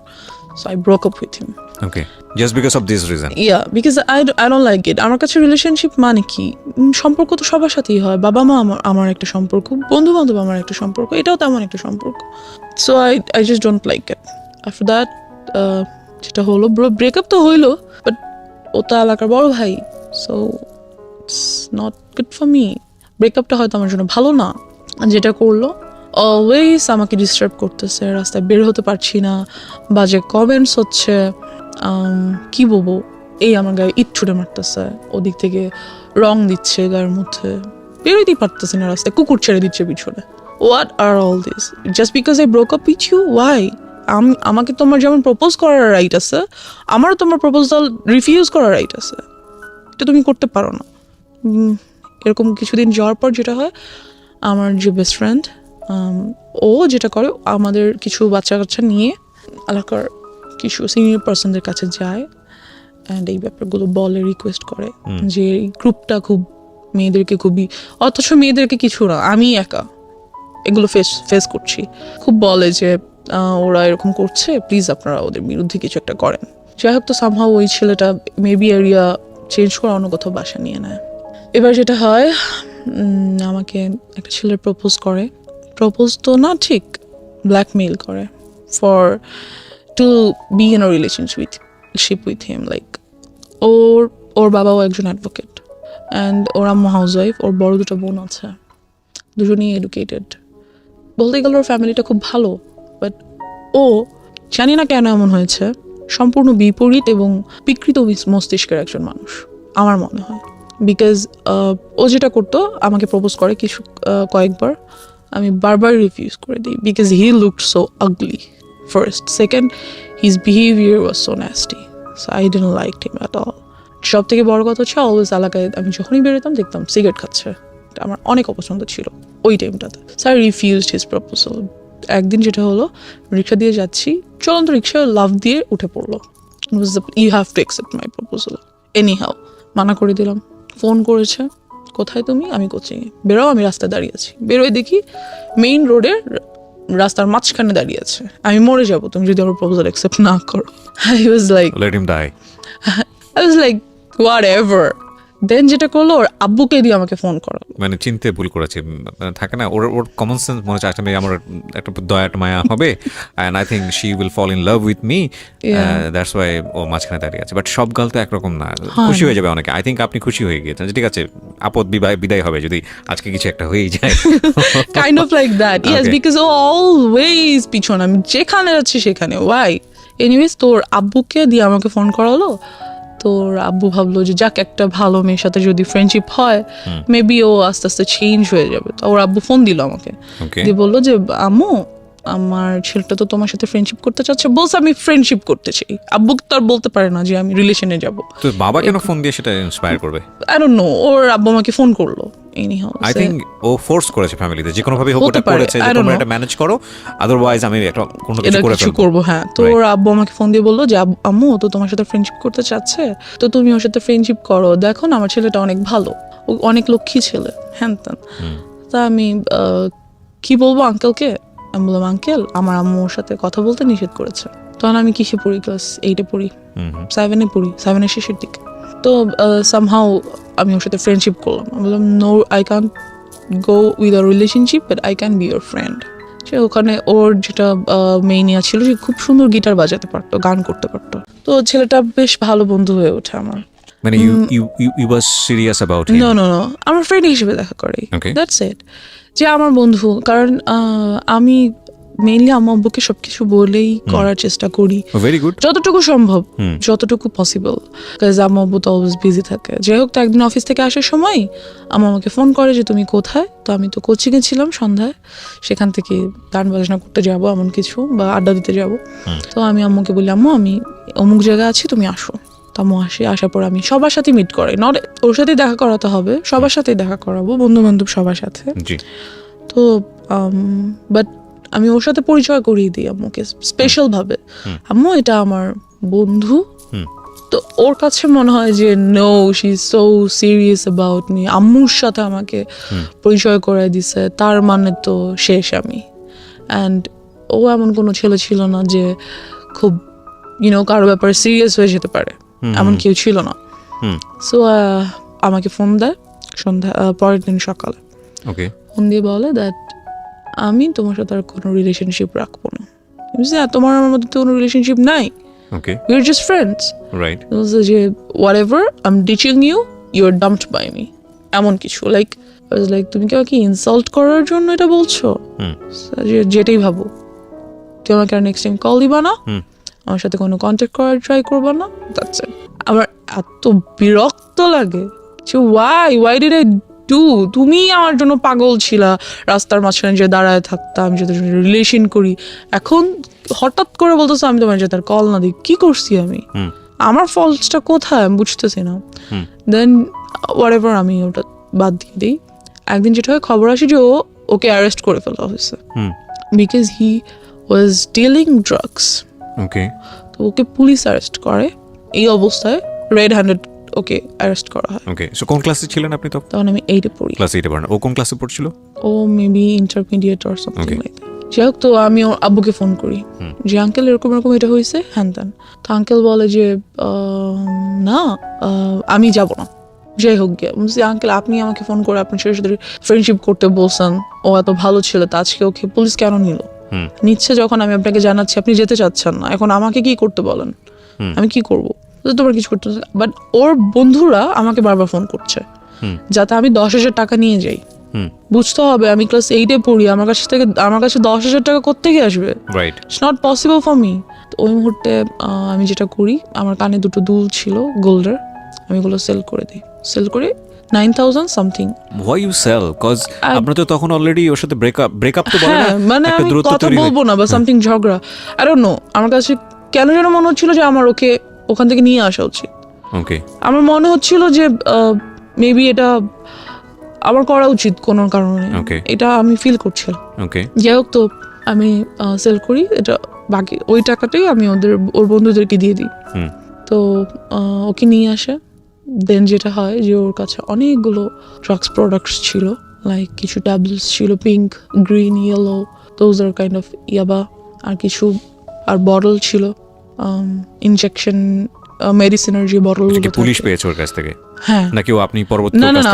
So I broke up with him. Okay, just because of this reason? Yeah, because I don't like it. আমার কাছে relationship মানে কি, সম্পর্ক তো সবার সাথেই হয়, বাবা মা আমার একটা সম্পর্ক, বন্ধু বান্ধব আমার একটা সম্পর্ক, এটাও তেমন একটা সম্পর্ক। So I just don't like it. After that যেটা হলো, ব্রেকআপ তো হইলো, বাট ও তো এলাকার বড় ভাই, so it's not good for me. ব্রেকআপটা হয়তো আমার জন্য ভালো না। যেটা করলো, অলওয়েজ আমাকে ডিস্টার্ব করতেছে, রাস্তায় বের হতে পারছি না, বাজে কমেন্টস হচ্ছে, কি বলবো, এই আমার গায়ে ইট ছুটে মারতেছে, ওদিক থেকে রং দিচ্ছে গায়ের মধ্যে, বেরোতেই পারতেছি না রাস্তায়, কুকুর ছেড়ে দিচ্ছে পিছনে। What are all this? Just because I broke up with you? Why? আমাকে তোমার যেমন প্রপোজ করার রাইট আছে, আমারও তোমার প্রপোজাল রিফিউজ করার রাইট আছে। এটা তুমি করতে পারো না। এরকম কিছুদিন যাওয়ার পর যেটা হয়, আমার যে বেস্ট ফ্রেন্ড ও যেটা করে, আমাদের কিছু বাচ্চা কাচ্চা নিয়ে এলাকার কিছু সিনিয়র পার্সনদের কাছে যায় অ্যান্ড এই ব্যাপারগুলো বলে, রিকোয়েস্ট করে যে এই গ্রুপটা খুব মেয়েদেরকে খুবই, অথচ মেয়েদেরকে কিছু না, আমি একা এগুলো ফেস করছি, খুব বলে যে ওরা এরকম করছে, প্লিজ আপনারা ওদের বিরুদ্ধে কিছু একটা করেন। যাই হোক, তো সামহাও ওই ছেলেটা মেবি এরিয়া চেঞ্জ করে অন্য কোথাও বাসা নিয়ে নেয়। এবার যেটা হয়, আমাকে একটা ছেলে প্রপোজ তো না ঠিক, ব্ল্যাকমেইল করে for to be in a relationship with him. Like ওর বাবাও একজন অ্যাডভোকেট অ্যান্ড ওর আম্মু হাউস ওয়াইফ, ওর বড় দুটো বোন আছে, দুজনেই এডুকেটেড। বলতে গেলে ওর ফ্যামিলিটা খুব ভালো, বাট ও জানি না কেন এমন হয়েছে, সম্পূর্ণ বিপরীত এবং বিকৃত মস্তিষ্কের একজন মানুষ আমার মনে হয়। বিকজ ও যেটা করতো, আমাকে প্রপোজ করে কয়েকবার, আমি বারবার রিফিউজ করে দিই because he looked so ugly first, second his behaviour was so nasty, so I didn't like him at all. সব থেকে বড় কথা হচ্ছে, অলওয়েজ এলাকায় আমি যখনই বেরোতাম দেখতাম সিগারেট খাচ্ছে, এটা আমার অনেক অপছন্দ ছিল ওই টাইমটাতে। Sir refused his proposal. একদিন যেটা হলো, রিক্সা দিয়ে যাচ্ছি, চলন্ত রিক্সা লাফ দিয়ে উঠে পড়লো, you have to accept my proposal anyhow. মানা করে দিলাম। ফোন করেছে, কোথায় তুমি? আমি কোচিংয়ে। বেরো, আমি রাস্তায় দাঁড়িয়ে আছি। বেরোয় দেখি মেইন রোডের রাস্তার মাঝখানে দাঁড়িয়ে আছে, আমি মরে যাবো তুমি যদি আমার প্রপোজাল অ্যাকসেপ্ট না করো। I was like, let him die. I was like, whatever. Then যেটা করলো, ওর আব্বুকে দিয়ে আমাকে ফোন করো। মানে চিনতে ভুল করেছে, থাকে না, ওর কমন সেন্স মনে হচ্ছে মেয়ে আমার একটা দয়া মায়া হবে, and I think she will fall in love with me, that's why ও মাঝখানে দাঁড়িয়ে আছে। বাট সব গাল তো একরকম না, খুশি হয়ে যাবে অনেকে। আই থিঙ্ক আপনি খুশি হয়ে গিয়েছেন, ঠিক আছে, আপদ বিদায় হবে যদি আজকে কিছু একটা হয়েই যায়। Kind of like that, yes, because ও অলওয়েজ পিছন, আমি যেখানে যাচ্ছি সেখানে। ওয়াই? এনিওয়েজ, তোর আব্বুকে দিয়ে আমাকে ফোন করালো। তোর আব্বু ভাবলো যে যাক, একটা ভালো মেয়ের সাথে যদি ফ্রেন্ডশিপ হয়, মেবি ও আস্তে আস্তে চেঞ্জ হয়ে যাবে। তো ওর আব্বু ফোন দিল আমাকে, দিয়ে বললো যে আম্মু, আমার ছেলেটা তো তোমার সাথে ফ্রেন্ডশিপ করতে চাচ্ছে। বলছে আমি ফ্রেন্ডশিপ করতে চাই। আব্বু তো আর বলতে পারে না যে আমি রিলেশনে যাব। তো বাবা কেন ফোন দিয়ে সেটা ইন্সপায়ার করবে? আই ডোন্ট নো, ওর আব্বু আমাকে ফোন করলো। আই থিঙ্ক ও ফোর্স করেছে ফ্যামিলিতে, যে কোনো ভাবে হোক ওটা করেছে যে তোমরা এটা ম্যানেজ করো, আদারওয়াইজ আমি একটা কোনো কিছু করব। হ্যাঁ, তো ওর আব্বু আমাকে ফোন দিয়ে বললো যে আম্মু তো তোমার সাথে ফ্রেন্ডশিপ করতে চাচ্ছে, তো তুমি ওর সাথে ফ্রেন্ডশিপ করো, দেখো না আমার ছেলেটা অনেক ভালো, ও অনেক লক্ষ্মী ছেলে, হ্যান ত্যান। তা আমি কি বলবো আঙ্কেলকে? আমি বললাম, আঙ্কেল, আমার আম্মু ওর সাথে কথা বলতে নিষেধ করেছে। তখন আমি কিসে পড়ি? ক্লাস 8-এ পড়ি, 7-এ পড়ি, 7-এর শেষের দিকে। তো সামহাউ আমি ওর সাথে ফ্রেন্ডশিপ করলাম। আমি বললাম, no, I can't go with a relationship, but I can be your friend. সে ওখানে ওর যেটা মেইনিয়া ছিল, সে খুব সুন্দর গিটার বাজাতে পারতো, গান করতে পারতো। তো ছেলেটা বেশ ভালো বন্ধু হয়ে ওঠে আমার। মানে you was serious about him? No, আমার ফ্রেন্ড হিসেবে দেখা করে, দ্যাটস ইট। যে আমার বন্ধু, কারণ আমি মেইনলি আম্মু আব্বুকে সবকিছু বলেই করার চেষ্টা করি, ভেরি গুড, যতটুকু সম্ভব, যতটুকু পসিবল, কাজ আম্মু আব্বু তো অলওয়েজ বিজি থাকে। যাই হোক, তো একদিন অফিস থেকে আসার সময় আম্মু আমাকে ফোন করে যে তুমি কোথায়? তো আমি তো কোচিংয়ে ছিলাম সন্ধ্যায়, সেখান থেকে গান বাজনা করতে যাবো এমন কিছু, বা আড্ডা দিতে যাবো। তো আমি আম্মুকে বলি, আম্মু আমি অমুক জায়গায় আছি, তুমি আসো। তো আম্মু আসার পর আমি সবার সাথে মিট করাই, নট ওর সাথেই দেখা করাতে হবে, সবার সাথেই দেখা করাবো, বন্ধু বান্ধব সবার সাথে। তো বাট আমি ওর সাথে পরিচয় করিয়ে দিই আম্মুকে স্পেশাল ভাবে, আম্মু এটা আমার বন্ধু। তো ওর কাছে মনে হয় যে no, she is so serious about me. আম্মুর সাথে আমাকে পরিচয় করাই দিছে, তার মানে তো শেষ আমি। অ্যান্ড ও এমন কোনো ছেলে ছিল না যে খুব কারো ব্যাপারে সিরিয়াস হয়ে যেতে পারে, এমন কেউ ছিল না। সো আমাকে ফোন দেয় সন্ধ্যা পরের দিন সকালে, ফোন দিয়ে বলে দ্যাট আমি তোমার সাথে আর কোনো রিলেশনশিপ রাখবো না। তোমার আমার মধ্যে তো কোনো রিলেশনশিপ নাই, we are just friends, right? যে whatever, I'm ditching you, you're dumped by me, এমন কিছু। লাইক তুমি কি আমাকে ইনসাল্ট করার জন্য এটা বলছো? যেটাই ভাবো, তুই আমাকে আর নেক্সট টাইম কল দিবা না, আমার সাথে কোনো কন্ট্যাক্ট করার ট্রাই করবা না, দ্যাটস ইট। আমার এত বিরক্ত লাগে যে why did I do? তুমি আমার জন্য পাগল ছিলা, রাস্তার মাঝখানে যে দাঁড়ায় থাকতাম, যে রিলেশন করি, এখন হঠাৎ করে বলতেছো আমি তোমার সাথে কল না দিই। কি করছি আমি? আমার ফল্টসটা কোথায় আমি বুঝতেছি না। হুম। দেন হোয়াটএভার আমি ওটা বাদ দিয়ে দিই। একদিন যেটা হয় খবর আসে যে ওকে অ্যারেস্ট করে ফেলা হয়েছে hmm. Because he was dealing drugs. Okay. তো ওকে পুলিশ অ্যারেস্ট করে, এই অবস্থায় রেড হ্যান্ডেড ওকে অ্যারেস্ট করা হয়। ওকে, সো কোন ক্লাসে ছিলেন আপনি তখন? তখন আমি 8-এ পড়ি। ক্লাস 8-এ পড়েন। ও কোন ক্লাসে পড়ছিল? ও maybe intermediate or something Okay. Like that. যাই হোক, তো আমি ওর আব্বুকে ফোন করি যে আঙ্কেল এরকম এরকম এটা হয়েছে হ্যান ত্যান। তো আঙ্কেল বলে যে না আমি যাব না। যাই হোক গিয়ে বলছি আঙ্কেল আপনি আমাকে ফোন করে আপনার ছেলের সাথে ফ্রেন্ডশিপ করতে বলছেন, ও এত ভালো ছিল, তা আজকে ওকে পুলিশ কেন নিল? নিচ্ছে যখন আমি আপনাকে জানাচ্ছি আপনি যেতে চাচ্ছেন না, এখন আমাকে কি করতে বলেন? আমি কি করবো? তো তোমার কিছু করতে, বাট ওর বন্ধুরা আমাকে বারবার ফোন করছে যাতে আমি 10,000 টাকা নিয়ে যাই। বুঝতে হবে আমি ক্লাস 8-এ পড়ি, আমার কাছে 10,000 টাকা কোত্থেকে আসবে? Right. It's not possible for me. তো ওই মুহূর্তে আমি যেটা করি, আমার কানে 2টো দুল ছিল গোল্ডের, আমি এগুলো সেল করে দিই। সেল করে 9,000 সামথিং। Why you sell? কজ আপনার তো তখন অলরেডি ওর সাথে ব্রেকআপ তো বলে না, হ্যাঁ, মানে একটা আমি দূরত্ব কথা তৈরি বলবো না বা সামথিং ঝগড়া, আই ডোন্ট নো। আমার কাছে কেন যেন মনে হচ্ছিল যে আমার ওকে ওখান থেকে নিয়ে আসা উচিত। ওকে। আমার মনে হচ্ছিল যে মেবি এটা আমার করা উচিত কোনো কারণে, Okay. এটা আমি ফিল করছিলাম। ওকে। যাই হোক, তো আমি সেল করি এটা, বাকি ওই টাকাটাই আমি ওর বন্ধুদেরকে দিয়ে দিই। তো ওকে নিয়ে আসে। দেন যেটা হয় যে ওর কাছে অনেকগুলো ড্রাগস প্রোডাক্টস ছিল, লাইক কিছু ট্যাবলেটস ছিল pink, green, yellow, those are kind of ইয়াবা, আর কিছু আর বটল ছিল ইনজেকশন মেডিসিনের যে বটলগুলো। পুলিশ পেয়েছে ওর কাছ থেকে? হ্যাঁ। নাকি ও আপনি পরবর্তী না না না,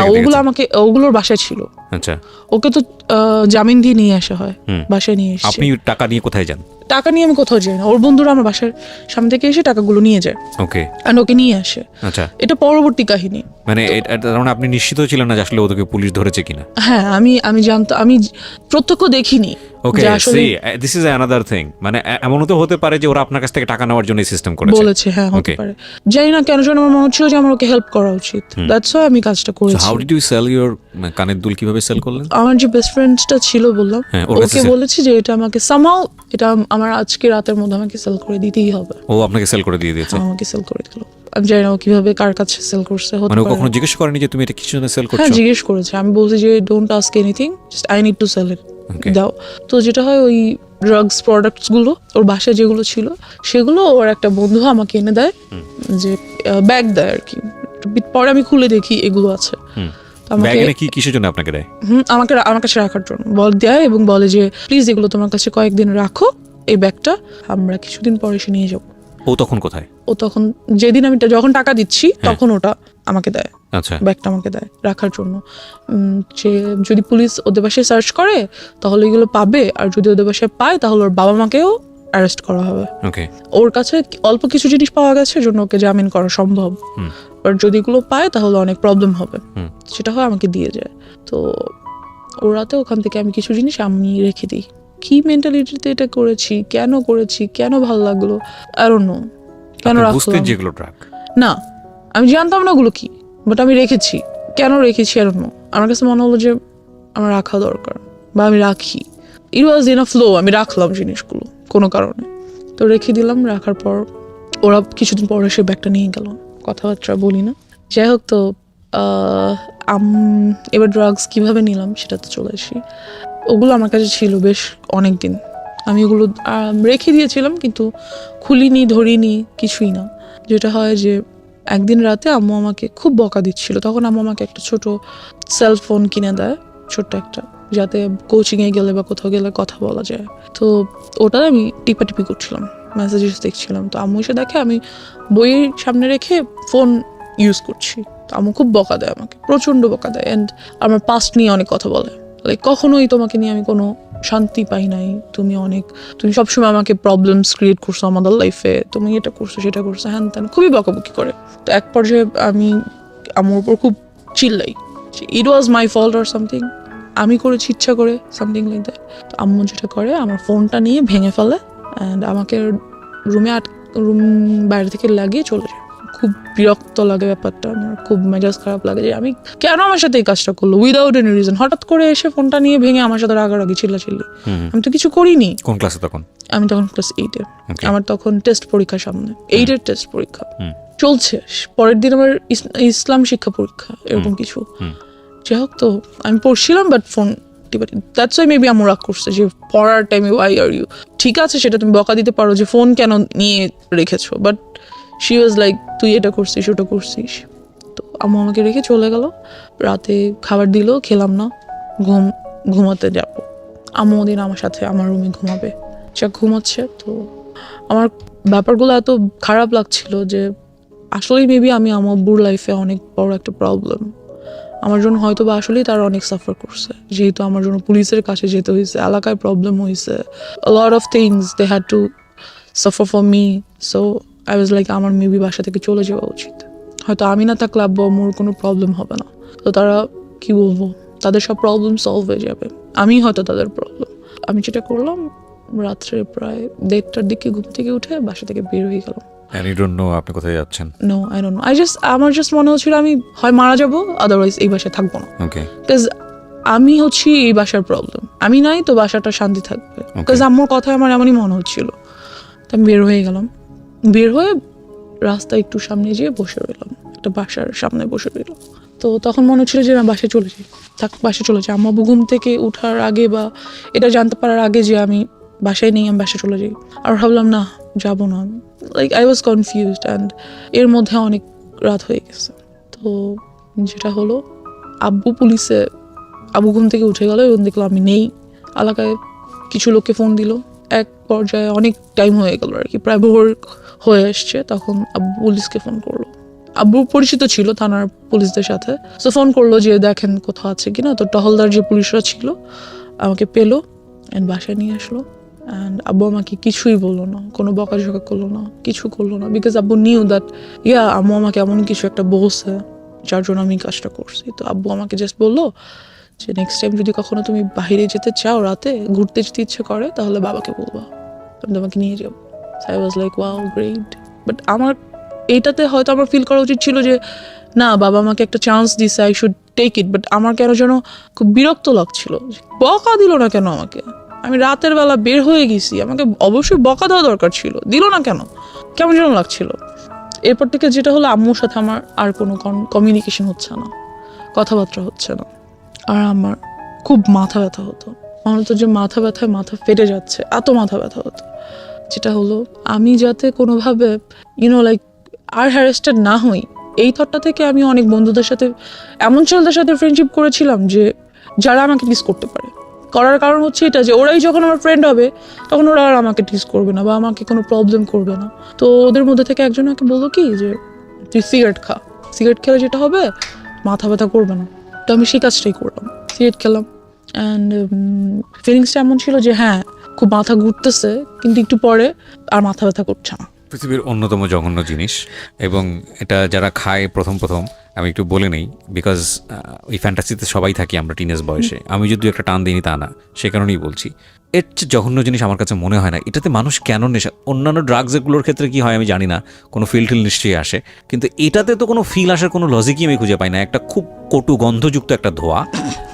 ওগুলোর বাসায় ছিল। আচ্ছা। ওকে তো জামিন দিয়ে নিয়ে আসা হয়, বাসায় নিয়ে এসে। আপনি টাকা নিয়ে কোথায় যান? টাকা নিয়ে আমি কোথাও যাই না, ওর বন্ধুরা আমার বাসার সামনে থেকে এসে টাকাগুলো নিয়ে যায়। ওকে। আর ওকে নিয়ে আসে। আচ্ছা। এটা পরবর্তী কাহিনী। মানে মানে আপনি নিশ্চিত ছিলেন না যে আসলে ওদেরকে পুলিশ ধরেছে কিনা? হ্যাঁ, আমি জানতাম, আমি প্রত্যক্ষ দেখিনি। Okay, see this is another thing. মানে এমনও তো হতে পারে যে ওরা আপনার কাছ থেকে টাকা নেওয়ার জন্য সিস্টেম করেছে। বলেছে, হ্যাঁ হতে পারে। জানি না কেন যেন আমার মনে হচ্ছিল যে আমার ওকে হেল্প করা উচিত, দ্যাটস হোয়াই আমি কাজটা করেছি। How did you sell your কানের দুল? কিভাবে সেল করলেন? আমার যে বেস্ট ফ্রেন্ডটা ছিল বললাম, ওকে বলেছি যে এটা আমাকে সামহাউ, এটা আমার আজকে রাতের মধ্যে আমাকে সেল করে দিতেই হবে। ও আপনাকে সেল করে দিয়ে দিয়েছে? আমাকে সেল করে দিল। আমি জানি না ও কিভাবে কার কাছে সেল করছে। মানে ও কখনো জিজ্ঞেস করেনি যে তুমি এটা কিছু জন্য সেল করছো? হ্যাঁ, জিজ্ঞেস করেছে। আমি বলছি যে don't ask anything, just I need to sell it, দাও। তো যেটা হয়, ওই ড্রাগস প্রোডাক্টস গুলো ওর বাসায় যেগুলো ছিল সেগুলো ওর একটা বন্ধু আমাকে এনে দেয়, যে ব্যাগ দেয় আর কি। পরে আমি খুলে দেখি এগুলো আছে। কি কিসের জন্য আপনাকে দেয়? আমার কাছে রাখার জন্য দেয় এবং বলে যে প্লিজ এগুলো তোমার কাছে কয়েকদিন রাখো, এই ব্যাগটা আমরা কিছুদিন পরে এসে নিয়ে যাবো। ও তখন কোথায়? ও তখন যেদিন আমি যখন টাকা দিচ্ছি তখন ওটা আমাকে দেয়। আচ্ছা। ব্যাগটা আমাকে দেয় রাখার জন্য, যে যদি পুলিশ ওদের বাসায় সার্চ করে তাহলে এগুলো পাবে, আর যদি ওদের বাসায় পায় তাহলে ওর বাবা মাকেও অ্যারেস্ট করা হবে। ওকে। ওর কাছে অল্প কিছু জিনিস পাওয়া গেছে জন্য ওকে জামিন করা সম্ভব, আর যদি এগুলো পায় তাহলে অনেক প্রবলেম হবে। সেটা হয় আমাকে দিয়ে যায়। তো ওর রাতে ওখান থেকে আমি কিছু জিনিস আমি রেখে দিই। কি মেন্টালিটিতে এটা করেছি, কেন ভালো লাগলো, আই ডোন্ট নো কেন রাখলাম। যেগুলো ড্রাগ না, আমি জানতাম না ওগুলো কি, বাট আমি রেখেছি। কেন রেখেছি আই ডোন্ট নো। আমার কাছে মনে হলো যে আমার রাখা দরকার, বা আমি রাখি। ইট ওয়াজ ইন আ ফ্লো, আমি রাখলাম জিনিসগুলো কোনো কারণে। তো রেখে দিলাম। রাখার পর ওরা কিছুদিন পরে সে ব্যাগটা নিয়ে গেল, কথাবার্তা বলি না। যাই হোক, তো এবার ড্রাগস কিভাবে নিলাম সেটা তো চলে আসি। ওগুলো আমার কাছে ছিল বেশ অনেক দিন, আমি ওগুলো রেখে দিয়েছিলাম কিন্তু খুলিনি, ধরিনি, কিছুই না। যেটা হয় যে একদিন রাতে আম্মু আমাকে খুব বকা দিচ্ছিল, তখন আম্মু আমাকে একটা ছোট সেলফোন কিনে দেয়, ছোট্ট একটা, যাতে কোচিংয়ে গেলে বা কোথাও গেলে কথা বলা যায়। তো ওটা আমি টিপাটিপি করছিলাম, মেসেজেস দেখছিলাম। তো আম্মু এসে দেখে আমি বইয়ের সামনে রেখে ফোন ইউজ করছি। তো আম্মু খুব বকা দেয় আমাকে, প্রচণ্ড বকা দেয়, অ্যান্ড আমার পাস্ট নিয়ে অনেক কথা বলে, লাইক কখনোই তোমাকে নিয়ে আমি কোনো শান্তি পাই নাই, তুমি সবসময় আমাকে প্রবলেমস ক্রিয়েট করছো আমাদের লাইফে, তুমি এটা করছো সেটা করছো, হ্যান ত্যান, খুবই বকাবকি করে। তো এক পর্যায়ে আমি আমার উপর খুব চিল্লাই, ইট ওয়াজ মাই ফল্ট অর সামথিং, আমি করেছি ইচ্ছা করে, সামথিং লাইক দ্যাট। তো আম্মু যেটা করে, আমার ফোনটা নিয়ে ভেঙে ফেলে অ্যান্ড আমাকে রুম বাইরে থেকে লাগিয়ে চলে যায়। খুব বিরক্ত লাগে ব্যাপারটা, আমার খুব মেজাজ খারাপ লাগে যে আমি কেন আমার সাথে এই কাজটা করলো উইদাউট এনি রিজন। হঠাৎ করে এসে ফোনটা নিয়ে ভেঙে আমার সাথে রাগারাগি চিল্লাচিল্লি। আমি তো কিছু করিনি। কোন ক্লাসে তখন? আমি তখন ক্লাস 8-এ। আমার তখন টেস্ট পরীক্ষা সামনে, 8-এর টেস্ট পরীক্ষা চলছে, পরের দিন আমার ইসলাম শিক্ষা পরীক্ষা, এরকম কিছু। যাই হোক, তো আমি পড়ছিলাম but phone that's why maybe আমার রাগ করছে যে পড়ার টাইমে ওয়াই আর ইউ, ঠিক আছে সেটা তুমি বকা দিতে পারো যে ফোন কেন নিয়ে রেখেছো, বাট শি ওয়াজ লাইক তুই এটা করছিস ওটা করছিস। তো আম্মু আমাকে রেখে চলে গেল, রাতে খাবার দিল, খেলাম না, ঘুমাতে যাব। আম্মু ওদিন আমার সাথে আমার রুমে ঘুমাবে, যা ঘুমাচ্ছে। তো আমার ব্যাপারগুলো এত খারাপ লাগছিল যে আসলেই মেবি আমি আমার আব্বুর লাইফে অনেক বড় একটা প্রবলেম আমার জন্য, হয়তো বা আসলেই তারা অনেক সাফার করছে, যেহেতু আমার জন্য পুলিশের কাছে যেতে হয়েছে, এলাকায় প্রবলেম হয়েছে, a lot of things they had to suffer for me, so I was like আমার মেবি বাসা থেকে চলে যাওয়া উচিত, হয়তো আমি না থাকলে আব্বু আম্মুর কোনো প্রবলেম হবে না, তো তারা কি বলবো তাদের সব প্রবলেম সলভ হয়ে যাবে, আমি হয়তো তাদের প্রবলেম। আমি যেটা করলাম, রাত্রে প্রায় 1:30টার দিকে ঘুম থেকে উঠে বাসা থেকে বের হয়ে গেলাম। And you don't know আপনি কোথায় যাচ্ছেন? No, I don't know. আমার জাস্ট মনে হচ্ছিল আমি হয় মারা যাবো, আদারওয়াইজ এই বাসায় থাকবো না। ওকে। বিকজ আমি হচ্ছি এই বাসার প্রবলেম, আমি নাই তো বাসাটা শান্তি থাকবে, বিকজ আম্মুর কথায় আমার এমনই মনে হচ্ছিল। তো আমি বের হয়ে গেলাম, বের হয়ে রাস্তা একটু সামনে যেয়ে বসে রইলাম, একটা বাসার সামনে বসে রইলাম। তো তখন মনে হচ্ছিল যে আমি বাসায় চলে যাই, বাসায় চলে যাই। আম্মু ঘুম থেকে উঠার আগে বা এটা জানতে পারার আগে যে আমি বাসায় নেই, আমি বাসায় চলে যাই। আর ভাবলাম না, যাবো না, like I was confused and এর মধ্যে অনেক রাত হয়ে গেছে। তো যেটা হলো, আব্বু ঘুম থেকে উঠে গেল এবং দেখলো আমি নেই। এলাকায় কিছু লোককে ফোন দিল, এক পর্যায়ে অনেক টাইম হয়ে গেল আর কি, প্রায় ভোর হয়ে আসছে, তখন আব্বু পুলিশকে ফোন করলো। আব্বু পরিচিত ছিল থানার পুলিশদের সাথে, তো ফোন করলো যে দেখেন কোথাও আছে কিনা। তো টহলদার যে পুলিশরা ছিল আমাকে পেলো অ্যান্ড বাসায় নিয়ে আসলো। অ্যান্ড আব্বু আমাকে কিছুই বললো না, কোনো বকাঝকা করলো না, কিছু করলো না, বিকজ আব্বু নিউ দ্যাট আম্মু আমাকে এমন কিছু একটা বলছে যার জন্য আমি কাজটা করছি। তো আব্বু আমাকে জাস্ট বললো যে নেক্সট টাইম যদি কখনো তুমি বাইরে যেতে চাও, রাতে ঘুরতে যেতে ইচ্ছে করে, তাহলে বাবাকে বলবা, আমি তোমাকে নিয়ে যাবো। I was like wow great. But আমার এইটাতে হয়তো আমার ফিল করা উচিত ছিল যে না, বাবা আমাকে একটা চান্স দিছে, I should take it. But আমার কেন যেন খুব বিরক্ত লাগছিল, বকা দিল না কেন আমাকে, আমি রাতের বেলা বের হয়ে গেছি, আমাকে অবশ্যই বকা দেওয়া দরকার ছিল, দিল না কেন, কেমন যেন লাগছিল। এরপর থেকে যেটা হলো, আম্মুর সাথে আমার আর কোনো কমিউনিকেশন হচ্ছে না, কথাবার্তা হচ্ছে না। আর আমার খুব মাথা ব্যথা হতো, মনে হতো যে মাথা ব্যথায় মাথা ফেটে যাচ্ছে, এত মাথা ব্যথা হতো। যেটা হলো, আমি যাতে কোনোভাবে লাইক আর হ্যারাসড না হই, এই থটটা থেকে আমি অনেক বন্ধুদের সাথে, এমন ছেলেদের সাথে ফ্রেন্ডশিপ করেছিলাম যে যারা আমাকে টিস করতে পারে। করার কারণ হচ্ছে এটা যে ওরাই যখন আমার ফ্রেন্ড হবে তখন ওরা আর আমাকে টিস করবে না বা আমাকে কোনো প্রবলেম করবে না। তো ওদের মধ্যে থেকে একজন আমাকে বললো কি যে তুই সিগারেট খা, সিগারেট খেলে যেটা হবে মাথা ব্যথা করবে না। তো আমি সেই কাজটাই করলাম, সিগারেট খেলাম। অ্যান্ড ফিলিংসটা এমন ছিল যে হ্যাঁ খুব মাথা ঘুরতেছে, কিন্তু একটু পরে আর মাথা ব্যথা করছে না। পৃথিবীর অন্যতম জঘন্য জিনিস, এবং এটা যারা খায় প্রথম আমি একটু বলে নেই, বিকজ ওই ফ্যান্টাসিতে সবাই থাকি আমরা টিনেজ বয়সে, আমি যদি একটা টান দিইনি তা না, সে কারণেই বলছি। এর চেয়ে জঘন্য জিনিস আমার কাছে মনে হয় না। এটাতে মানুষ কেন নেশা, অন্যান্য ড্রাগসগুলোর ক্ষেত্রে কি হয় আমি জানি না, কোনো ফিল নিশ্চয়ই আসে, কিন্তু এটাতে তো কোনো ফিল আসার কোনো লজিকই আমি খুঁজে পাই না। একটা খুব কটু গন্ধযুক্ত একটা ধোঁয়া,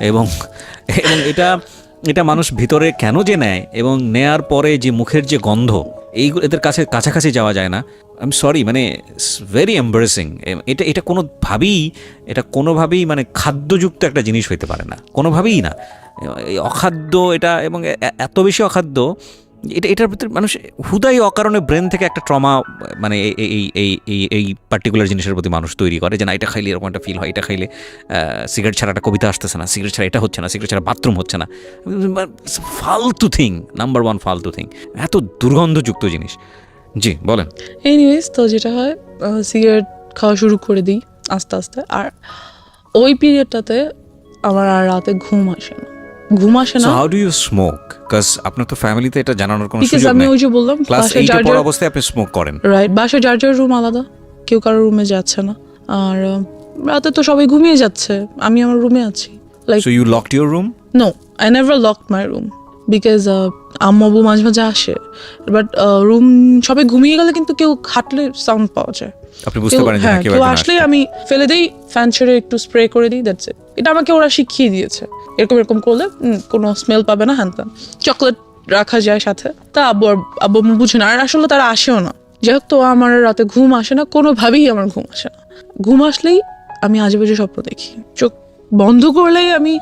এবং এটা মানুষ ভিতরে কেন যে নেয়, এবং নেয়ার পরে যে মুখের যে গন্ধ, এইগুলো এদের কাছাকাছি যাওয়া যায় না। আই এম সরি, মানে ভেরি এম্বারেসিং। এটা কোনোভাবেই মানে খাদ্যযুক্ত একটা জিনিস হইতে পারে না, কোনোভাবেই না। অখাদ্য এটা, এবং এত বেশি অখাদ্য, এটার ভিতরে মানুষ হুদাই অকারণে ব্রেন থেকে একটা ট্রমা, মানে এই পার্টিকুলার জিনিসের প্রতি মানুষ তৈরি করে যে না, এটা খাইলে এরকম একটা ফিল হয়, এটা খাইলে সিগারেট ছাড়া একটা কবিতা আসতেছে না, সিগারেট ছাড়া এটা হচ্ছে না, সিগারেট ছাড়া বাথরুম হচ্ছে না। ফালতু থিং, নাম্বার 1 ফালতু থিং, এত দুর্গন্ধযুক্ত জিনিস। জি বলেন। এনিওয়েজ, তো যেটা হয়, সিগারেট খাওয়া শুরু করে দিই আস্তে আস্তে। আর ওই পিরিয়ডটাতে আমার আর রাতে ঘুম আসে না। How do you smoke? Cause আপনার তো ফ্যামিলিতে এটা জানানোর কোনো সুযোগ নেই। আমি ওই যে বললাম ক্লাস 8 এর পর অবস্থায় আপনি স্মোক করেন, রাইট? বাসায় যার যার রুম আলাদা, কেউ কারোর রুমে যাচ্ছে না। আর রাতে তো সবাই ঘুমিয়ে যাচ্ছে, আমি আমার রুমে আছি। Like so you locked your room? No, I never locked my room. Because আম্মু আব্বু মাঝে মাঝে আসে, বাট রুম সবাই ঘুমিয়ে গেলে কিন্তু কেউ হাঁটলে সাউন্ড পাওয়া যায়। আপনি বুঝতে পারেন যে হ্যাঁ, না কেউ কেউ একজন আসলেই আসছে। আমি ফেলে দিই, ফ্যান ছেড়ে একটু স্প্রে করে দিই, দ্যাটস ইট। এটা আমাকে ওরা শিখিয়ে দিয়েছে, এরকম এরকম করলে কোনো স্মেল পাবে না, হ্যান ত্যান। চকলেট রাখা যায় সাথে, তা আব্বু আব্বু আম্মু বুঝে না, আর আসলে তারা আসেও না। যাই হোক, তো আমার রাতে ঘুম আসে না, কোনোভাবেই আমার ঘুম আসে না। ঘুম আসলেই আমি আজেবাজে স্বপ্ন দেখি, চোখ বন্ধ করলেই আমি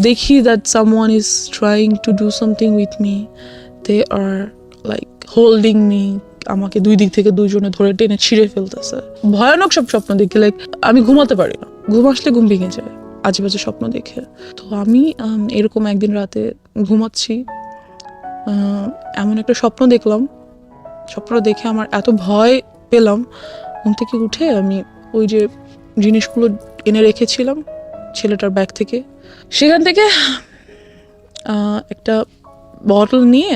দেখি that someone is trying to do something with me, they are like holding me, আমাকে দুই দিক থেকে দুজনে ধরে টেনে ছিঁড়ে ফেলতেছে। ভয়ানক সব স্বপ্ন দেখে, লাইক আমি ঘুমাতে পারি না, ঘুম আসলে ঘুম ভেঙে যায় আজেবাজে স্বপ্ন দেখে। তো আমি এরকম একদিন রাতে ঘুমাচ্ছি, এমন একটা স্বপ্ন দেখলাম, স্বপ্নটা দেখে আমার এত ভয় পেলাম, ঘুম থেকে উঠে আমি ওই যে জিনিসগুলো এনে রেখেছিলাম ছেলেটার ব্যাগ থেকে, সেখান থেকে একটা বটল নিয়ে